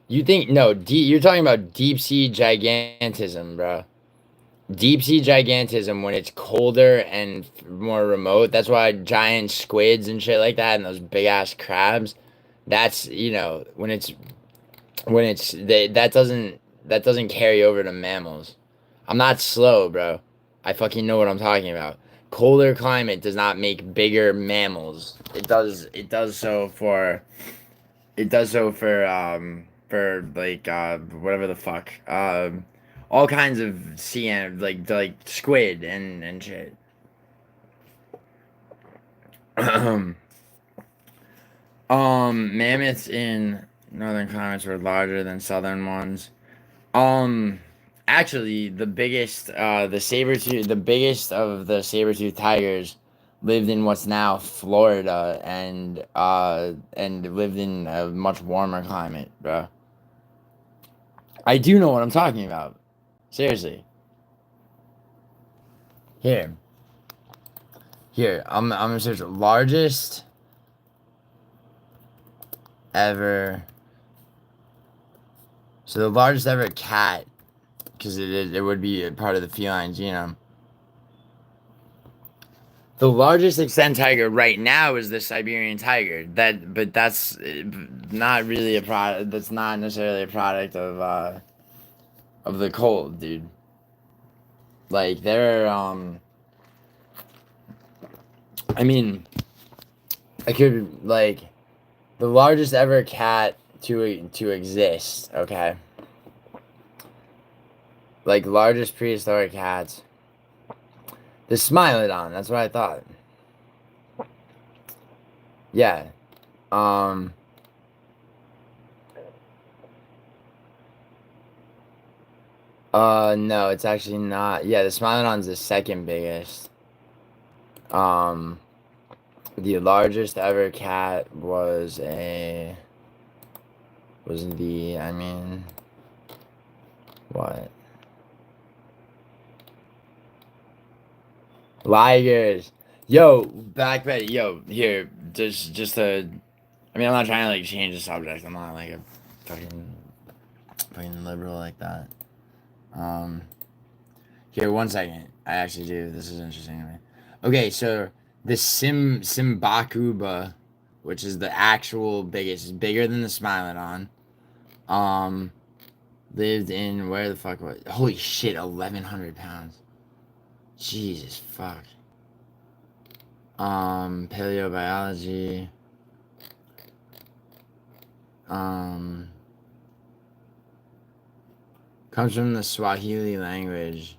you're talking about deep sea gigantism, bro. Deep sea gigantism when it's colder and more remote. That's why giant squids and shit like that and those big ass crabs. That's, that doesn't carry over to mammals. I'm not slow, bro. I fucking know what I'm talking about. Colder climate does not make bigger mammals. It does so for like whatever the fuck. All kinds of sea like squid and shit. Mammoths in northern climates were larger than southern ones. Actually, the biggest of the saber-tooth tigers lived in what's now Florida and lived in a much warmer climate, bro. I do know what I'm talking about. Seriously. Here, I'm gonna search the largest ever. So the largest ever cat, because it would be a part of the feline genome. The largest extant tiger right now is the Siberian tiger. But that's not really a product. That's not necessarily a product of the cold, dude. Like there are, I mean, I could like the largest ever cat to exist. Okay. Like, largest prehistoric cats. The Smilodon, that's what I thought. Yeah. No, it's actually not. Yeah, the Smilodon's the second biggest. The largest ever cat was I mean, what? Ligers. Yo, Black Betty, yo, here, just I mean, I'm not trying to, like, change the subject. I'm not, like, a fucking liberal like that. Here, 1 second. I actually do. This is interesting to me. Okay, so the Simbakuba, which is the actual biggest, is bigger than the Smilodon. Lived in, where the fuck was? Holy shit, 1,100 pounds. Jesus fuck. Paleobiology. Comes from the Swahili language.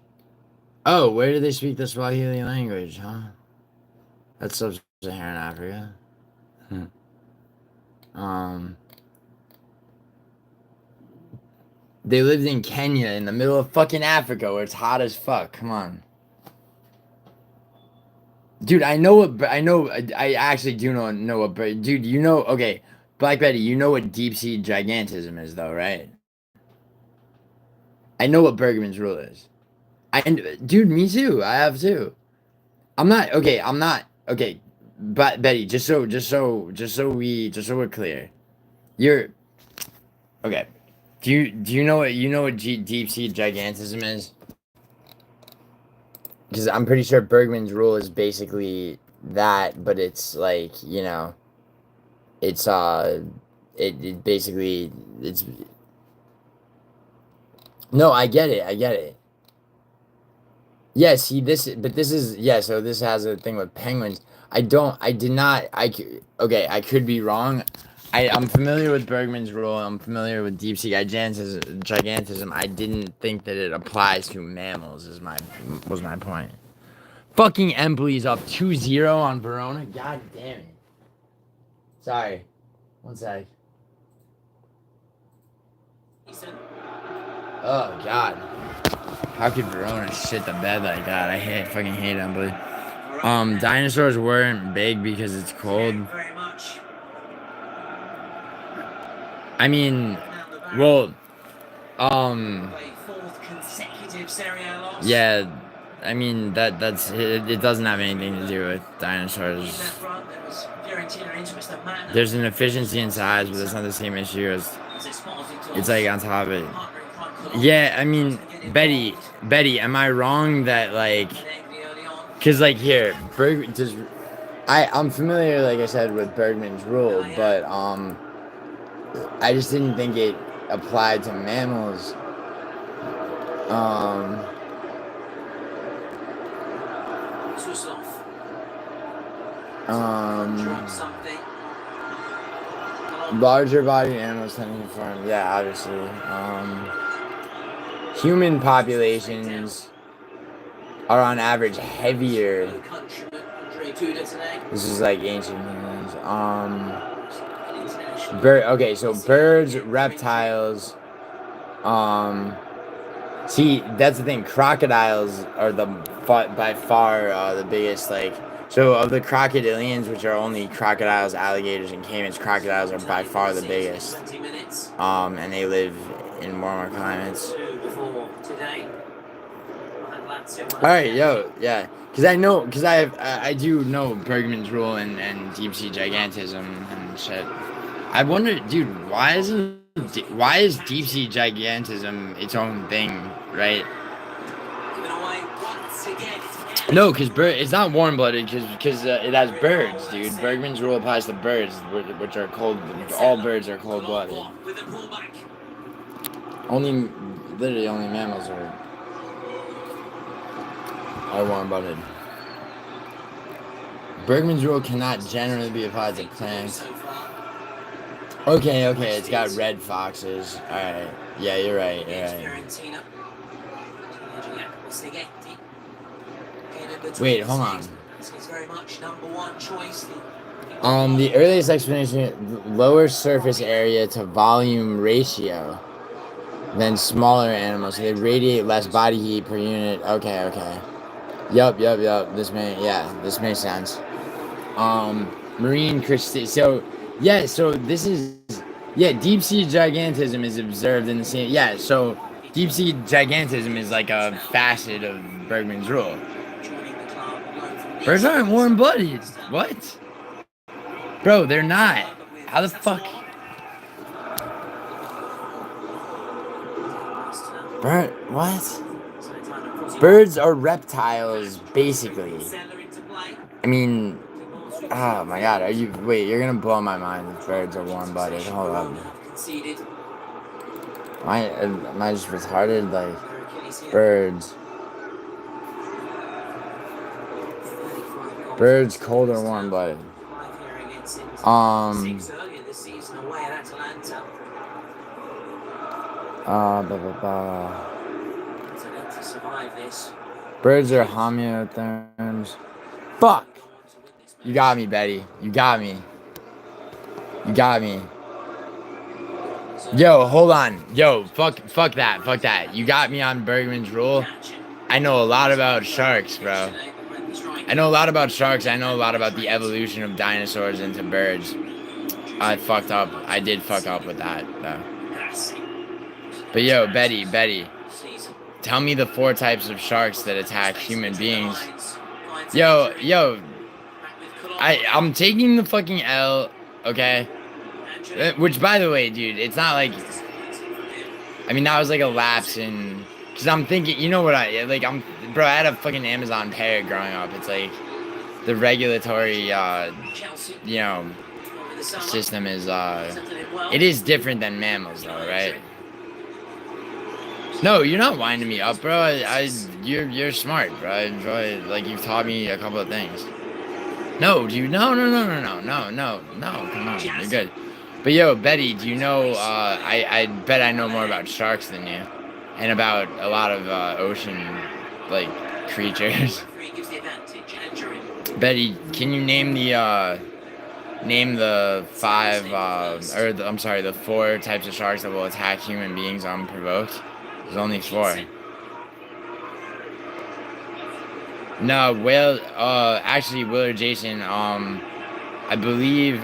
Oh, where do they speak the Swahili language, huh? That's sub-Saharan Africa. They lived in Kenya, in the middle of fucking Africa, where it's hot as fuck. Come on. Dude, I actually do know what, dude, you know, okay, Black Betty, you know what deep sea gigantism is, though, right? I know what Bergman's rule is. Dude, me too. I have too. I'm not okay. But Betty, just so we're clear, you're okay. Do you know what deep sea gigantism is? Because I'm pretty sure Bergman's rule is basically that, but it's like, it's it basically it's no, I get it. Yeah, see this is yeah. So this has a thing with penguins. I did not. Okay, I could be wrong. I'm familiar with Bergman's rule. I'm familiar with deep sea gigantism. I didn't think that it applies to mammals. Was my point. Fucking Emily's up 2-0 on Verona. God damn it. Sorry. 1 sec. Oh God. How could Verona shit the bed like that? Fucking hate Embly. Dinosaurs weren't big because it's cold. I mean, well, yeah, I mean that's it doesn't have anything to do with dinosaurs. There's an efficiency in size, but that's not the same issue as it's like on top of it. Yeah, I mean, Betty, am I wrong that, like, cause like here, I'm familiar, like I said, with Bergman's rule, but I just didn't think it applied to mammals. Larger bodied animals tend to conform. Yeah, obviously. Human populations are on average heavier. This is like ancient humans. Okay, so birds, reptiles. See, that's the thing. Crocodiles are by far the biggest. Like, so of the crocodilians, which are only crocodiles, alligators, and caimans, crocodiles are by far the biggest. And they live in warmer climates. All right, yo, yeah, because I do know Bergman's rule and deep sea gigantism and shit. I wonder, dude, why is deep sea gigantism its own thing, right? No, because it's not warm blooded because it has birds, dude. Bergman's rule applies to birds, which are cold. All birds are cold blooded. Literally only mammals are warm blooded. Bergman's rule cannot generally be applied to plants. Okay, it's got red foxes. Alright. Yeah, you're right. Wait, hold on. The earliest explanation, lower surface area to volume ratio than smaller animals, so they radiate less body heat per unit. Okay. Yup. This makes sense. Marine crustaceans. So this is deep sea gigantism is observed in the same. Yeah, so deep sea gigantism is like a facet of Bergman's rule. Birds aren't warm-blooded. What? Bro, they're not. How the fuck? What? Birds are reptiles, basically. I mean, oh my god, you're gonna blow my mind if birds are warm-blooded. Hold up. Am I just retarded? Like, birds. Birds, cold or warm-blooded. Birds are homeotherms. Fuck! You got me, Betty. You got me. Yo, hold on. Yo, fuck that. You got me on Bergman's rule. I know a lot about sharks, bro. I know a lot about sharks. I know a lot about the evolution of dinosaurs into birds. I fucked up. I did fuck up with that, though. But yo, Betty. Tell me the 4 types of sharks that attack human beings. Yo. I'm taking the fucking L, okay? Which, by the way, dude, it's not like... I mean, that was like a lapse in... Because I'm thinking, you know what Bro, I had a fucking Amazon parrot growing up. It's like... The regulatory, system is, It is different than mammals, though, right? No, you're not winding me up, bro. You're smart, bro. I enjoy, you've taught me a couple of things. No, dude, no, come on, you're good. But yo, Betty, do you know, I bet I know more about sharks than you. And about a lot of, ocean, creatures. Betty, can you name the 4 types of sharks that will attack human beings unprovoked? There's only 4. No, actually, Will or Jason, I believe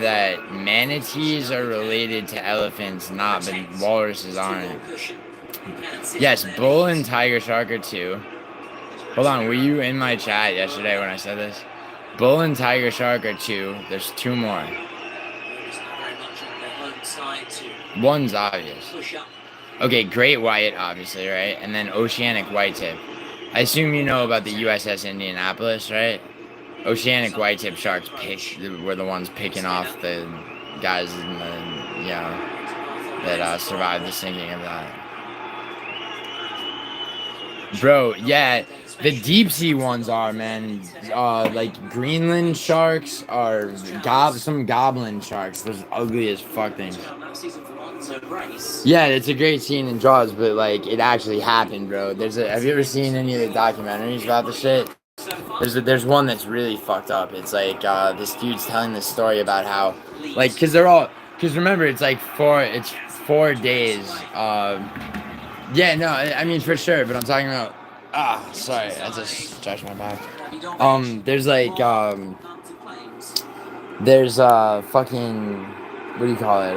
that manatees are related to elephants, but walruses aren't. Yes, bull and tiger shark are 2. Hold on, were you in my chat yesterday when I said this? Bull and tiger shark are 2. There's 2 more. One's obvious. Okay, great white, obviously, right? And then oceanic whitetip. I assume you know about the USS Indianapolis, right? Oceanic whitetip sharks were the ones picking off the guys in that survived the sinking of that. Bro, yeah, the deep sea ones are, man. Greenland sharks are some goblin sharks. Those ugly as fuck things. Yeah, it's a great scene in Jaws, but it actually happened, bro. Have you ever seen any of the documentaries about the shit? There's one that's really fucked up. It's this dude's telling this story about how, because remember, it's 4 days. Yeah, no, I mean, for sure, but I'm talking about... sorry, I just stretched my back. There's fucking... What do you call it?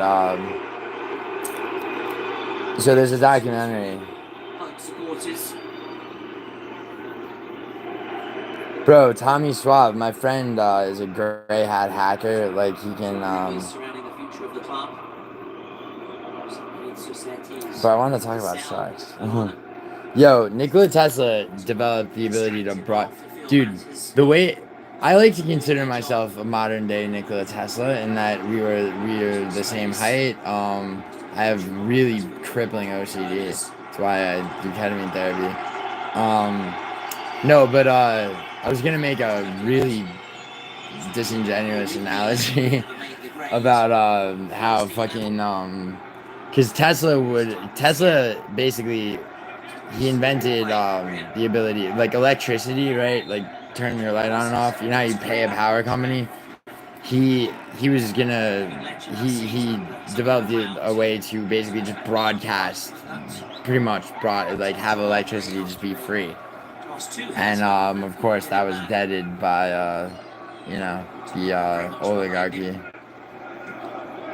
So there's a documentary. Bro, Tommy Schwab, my friend, is a gray hat hacker. He can, But I want to talk about sharks. Yo, Nikola Tesla developed the ability to Dude, the way... I like to consider myself a modern-day Nikola Tesla in that we are the same height. I have really crippling OCD. That's why I do ketamine therapy. No, but I was gonna make a really disingenuous analogy about how fucking because Tesla basically, he invented the ability, like electricity, right? Like turning your light on and off. You know how you pay a power company? He was gonna he developed a way to basically just broadcast, pretty much like have electricity just be free. And of course that was deaded by you know, the oligarchy.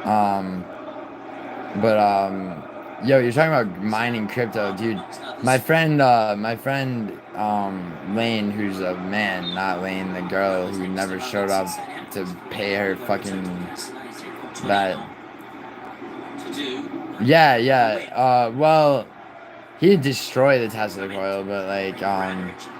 Um, but yo, you're talking about mining crypto, dude. My friend Lane, who's a man, not Lane, the girl who never showed up to pay her fucking that. Yeah, yeah. Well, he'd destroy the Tesla coil, but like,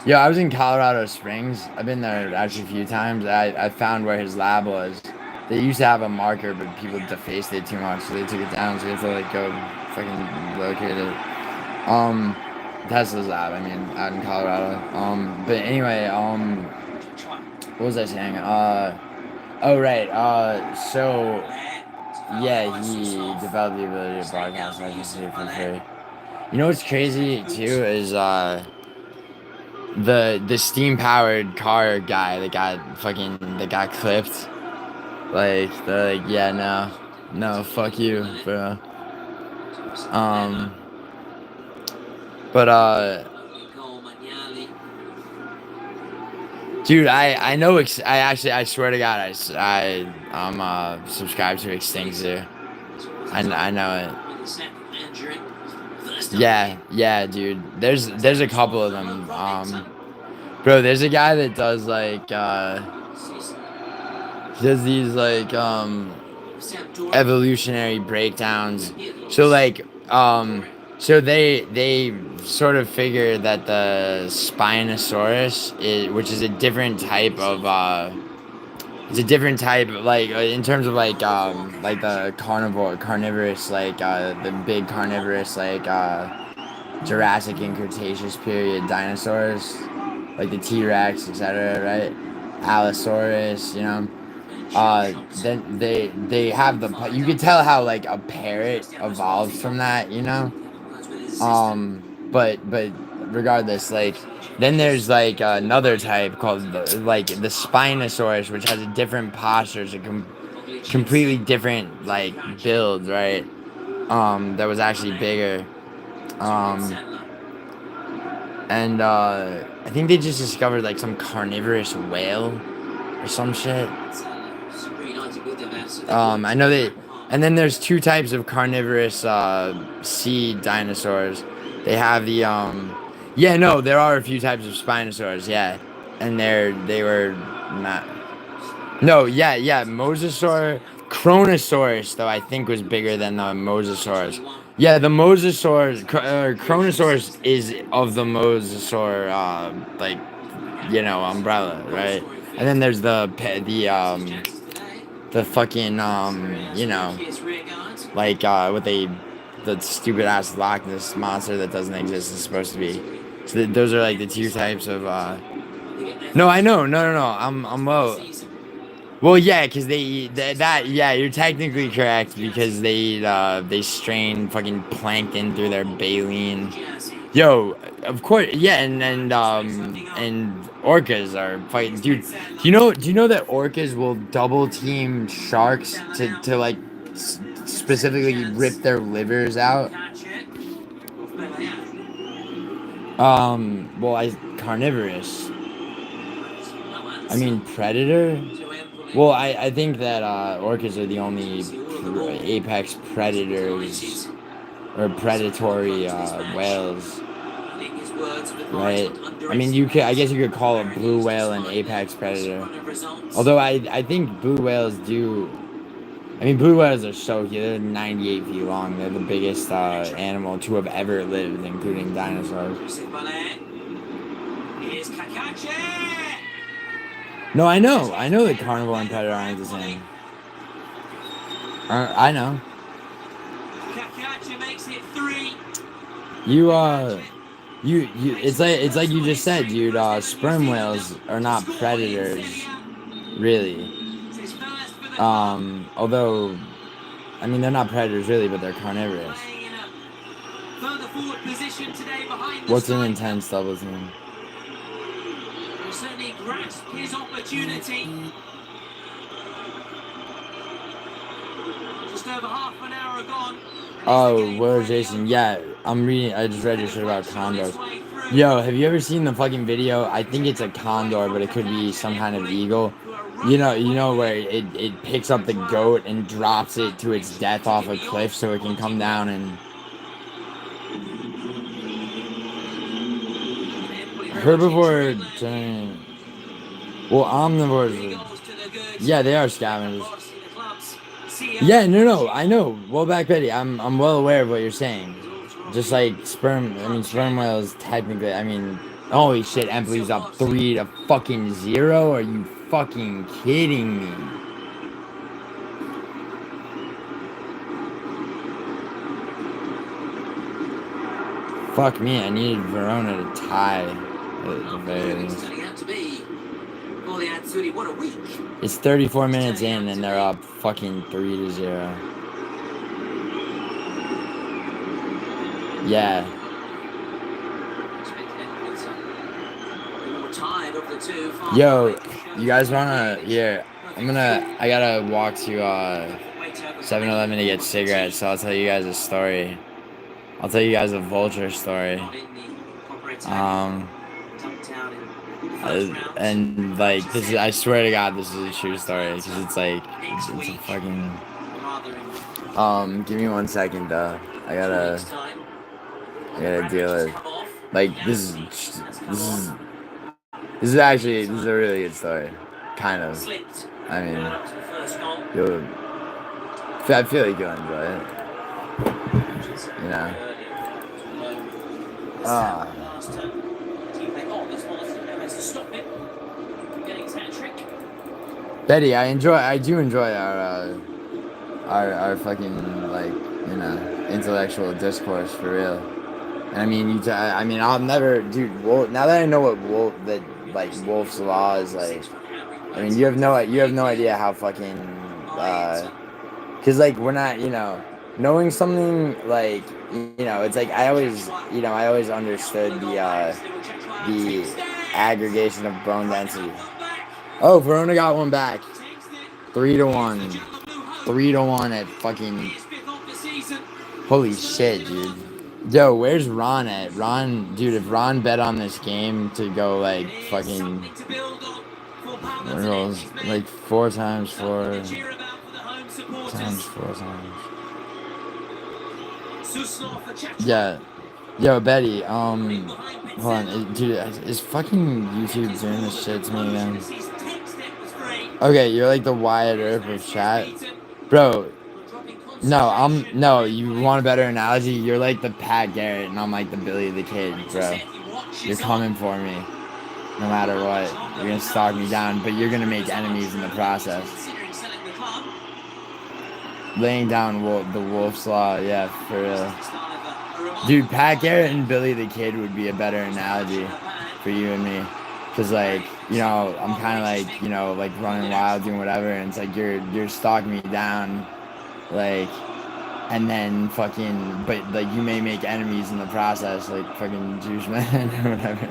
yo, I was in Colorado Springs. I've been there actually a few times. I found where his lab was. They used to have a marker, but people defaced it too much, so they took it down. So we have to like go fucking locate it. Tesla's lab. I mean, out in Colorado. But anyway, what was I saying? Oh right. So yeah, he developed the ability to broadcast electricity for free. You know what's crazy too is the steam powered car guy that got clipped. Like yeah, no, fuck you, bro. Um, but dude, I know I swear to God I'm subscribed to Extinct Zoo. I know it. Yeah, dude. There's a couple of them. Bro, there's a guy that does like does these like evolutionary breakdowns. So like so they sort of figure that the Spinosaurus which is a different type of it's a different type, like in terms of like the carnivorous, like the big carnivorous, like Jurassic and Cretaceous period dinosaurs, like the T-Rex, etc., right? Allosaurus, you know. Then they have you could tell how like a parrot evolved from that, you know. But regardless, like then there's like another type called the Spinosaurus, which has a different posture, it's a completely different like build, right? That was actually bigger. Um, and I think they just discovered like some carnivorous whale or some shit. I know they, and then there's two types of carnivorous sea dinosaurs. They have the yeah, no, there are a few types of Spinosaurs, yeah, and they were not. No, yeah, Mosasaur, Chronosaurus though I think was bigger than the Mosasaurus. Yeah, the Mosasaurus, Chronosaurus is of the Mosasaur, like, you know, umbrella, right? And then there's the fucking you know, like the stupid ass Loch Ness monster that doesn't exist is supposed to be. So those are like the two types of no, I know, no, I'm low. Well, yeah, because they eat that. Yeah, you're technically correct because they strain fucking plankton through their baleen. Yo, of course, yeah, and orcas are fighting, dude. Do you know that orcas will double team sharks to like specifically rip their livers out? Well, carnivorous. I mean predator. Well, I think that orcas are the only apex predators or predatory whales, right? I mean, I guess you could call a blue whale an apex predator. Although I think blue whales do. I mean, blue whales are so huge. They're 98 feet long. They're the biggest animal to have ever lived, including dinosaurs. No, I know that carnivore and predator aren't the same. I know. It's like you just said, dude. Sperm whales are not predators, really. Although I mean, they're not predators really, but they're carnivorous. What's an intense double team? Certainly grasped his opportunity. Just over half an hour gone. Oh, where's Jason? Yeah, I'm reading. I just read your shit about condors. Yo, have you ever seen the fucking video? I think it's a condor, but it could be some kind of eagle. You know where it picks up the goat and drops it to its death off a cliff so it can come down and. Herbivore. Well, omnivores. Yeah, they are scavengers. Yeah, no, I know. Well, back Betty, I'm well aware of what you're saying. Just like sperm whales technically. I mean, holy shit, Empley's up 3-0. Are you fucking kidding me? Fuck me, I needed Verona to tie at the very least. It's 34 minutes in and they're up fucking 3-0. Yeah. Yo, you guys wanna, here, I gotta walk to 7-Eleven to get cigarettes, so I'll tell you guys a story. I'll tell you guys a vulture story. And like, this is, I swear to God, this is a true story, because it's like, it's a fucking, give me 1 second, though. I gotta deal with, like, this is actually, this is a really good story. Kind of. I mean, I feel like you'll enjoy it. You know? Betty, I do enjoy our fucking, like, you know, intellectual discourse, for real. And I mean, I'll never, dude, now that I know what Wolf's Law is like, I mean, you have no idea how fucking, cause like, we're not, you know, knowing something, like, you know, it's like, I always understood the aggregation of bone density. Oh, Verona got one back. 3-1. 3-1 at fucking, holy shit, dude. Yo, where's Ron at? Ron, dude, if Ron bet on this game to go, like, fucking, like, 4 times 4 times 4 times. Yeah. Yo, Betty, hold on, dude, is fucking YouTube doing this shit to me again? Okay, you're like the Wyatt Earp of chat. Bro, no, you want a better analogy? You're like the Pat Garrett and I'm like the Billy the Kid, bro. You're coming for me. No matter what. You're gonna stalk me down, but you're gonna make enemies in the process. Laying down the Wolf's Law, yeah, for real. Dude, Pat Garrett and Billy the Kid would be a better analogy for you and me. Cause like, you know, I'm kind of like, you know, like running wild, doing whatever, and it's like you're stalking me down, like, and then fucking, but like you may make enemies in the process, like fucking Juice Man or whatever.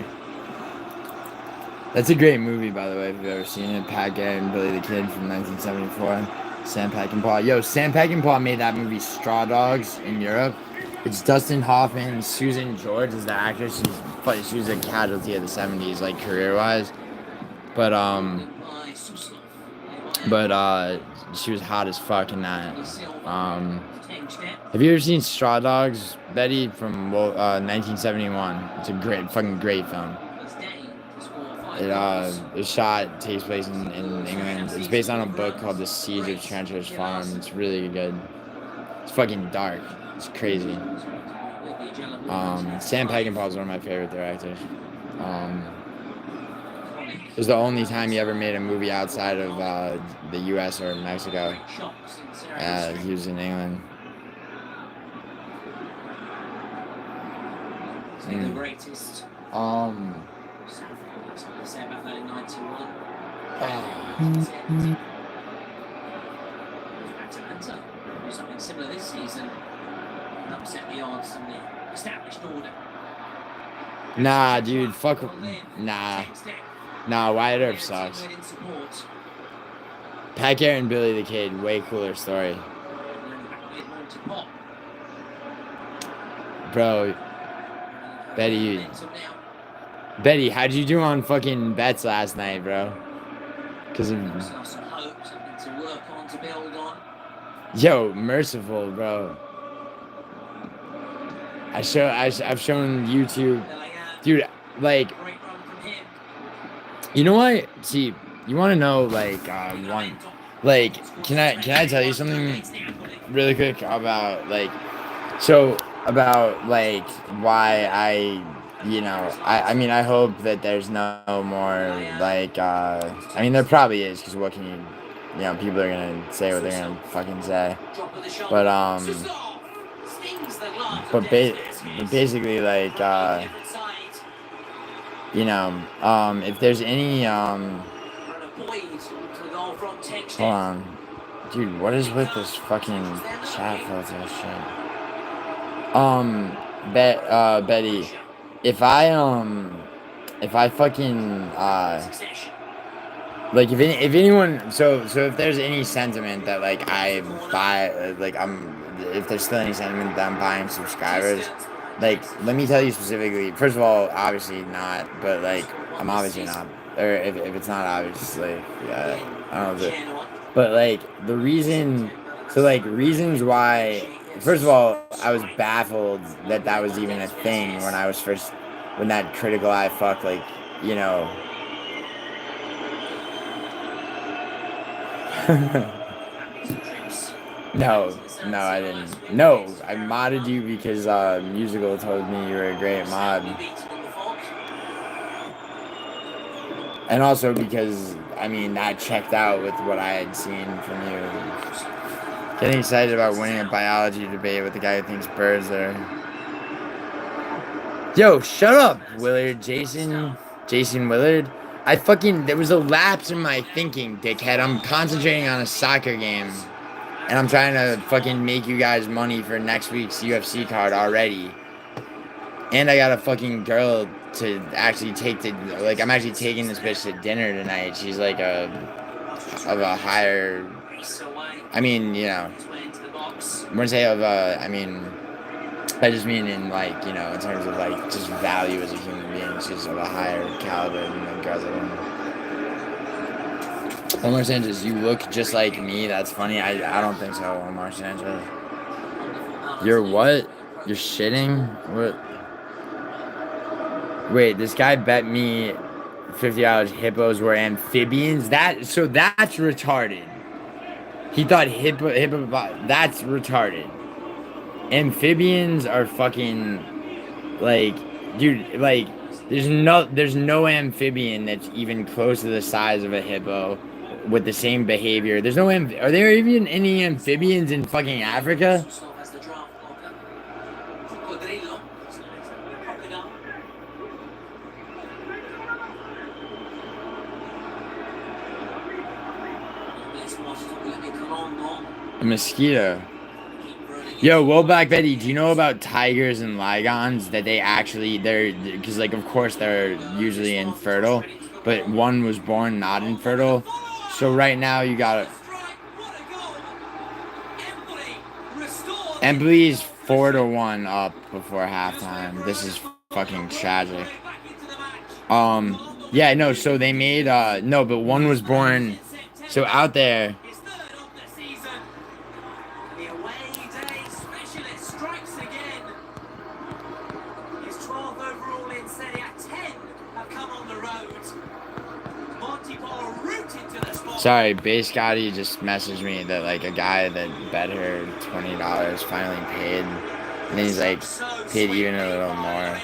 That's a great movie, by the way, if you've ever seen it. Pat Garrett and Billy the Kid from 1974. Sam Peckinpah. Yo, Sam Peckinpah made that movie Straw Dogs in Europe. It's Dustin Hoffman. Susan George is the actress. She was a casualty of the 70s, like, career-wise. But she was hot as fuck in that. Have you ever seen Straw Dogs, Betty, from 1971? It's a fucking great film. It takes place in England. It's based on a book called The Siege of Trenchers Farm. It's really good. It's fucking dark. It's crazy. Sam Peckinpah is one of my favorite directors. It was the only time he ever made a movie outside of the U.S. or Mexico. He was in England. The greatest. Say about that in 91. Something upset the odds and the established order. Nah, dude, fuck. Nah. Nah, Wyatt Earp sucks. Pat Garrett and Billy the Kid, way cooler story. Bro, Betty, how'd you do on fucking bets last night, bro? Cause of... Yo, merciful, bro. I've shown YouTube, dude. Like, you know what? See, you want to know, like, one, like, can I tell you something really quick about, like, so about, like, why I mean, I hope that there's no more, like, I mean, there probably is, because what can you, people are gonna say what they're gonna fucking say, but basically, like, if there's any, hold on, dude, what is with this fucking chat filter shit? Betty, if I fucking, like, if anyone, so if there's any sentiment that, like, I buy, like, if there's still any sentiment that I'm buying subscribers, like, let me tell you specifically, first of all, obviously not, but, like, I'm obviously not, or if it's not obvious, like, yeah, I don't know, but, like, the reason, so, like, reasons why, first of all, I was baffled that was even a thing when that critical eye fuck, like, No, I didn't. No, I modded you because Musical told me you were a great mod. And also because, I mean, that checked out with what I had seen from you. Getting excited about winning a biology debate with the guy who thinks birds are... Yo, shut up, Willard. Jason Willard. There was a lapse in my thinking, dickhead. I'm concentrating on a soccer game. And I'm trying to fucking make you guys money for next week's UFC card already. And I got a fucking girl to actually I'm actually taking this bitch to dinner tonight. She's like of a higher, I mean, when I say I just mean in, like, in terms of, like, just value as a human being. She's of a higher caliber than the girls that are. Omar Sanchez, you look just like me. That's funny. I don't think so, Omar Sanchez. You're what? You're shitting? What? Wait, this guy bet me $50 hippos were amphibians? That's retarded. He thought that's retarded. Amphibians are fucking, like, dude, like, there's no amphibian that's even close to the size of a hippo with the same behavior. Are there even any amphibians in fucking Africa? A mosquito. Yo, Woback Betty, do you know about tigers and ligons? That because, like, of course they're usually infertile, but one was born not infertile. So right now you got Emblee's 4-1 up before halftime. This is fucking tragic. Yeah, no, so they made, no, but one was born, so out there, sorry, Base Scotty just messaged me that, like, a guy that bet her $20 finally paid. And he's like, paid even a little more.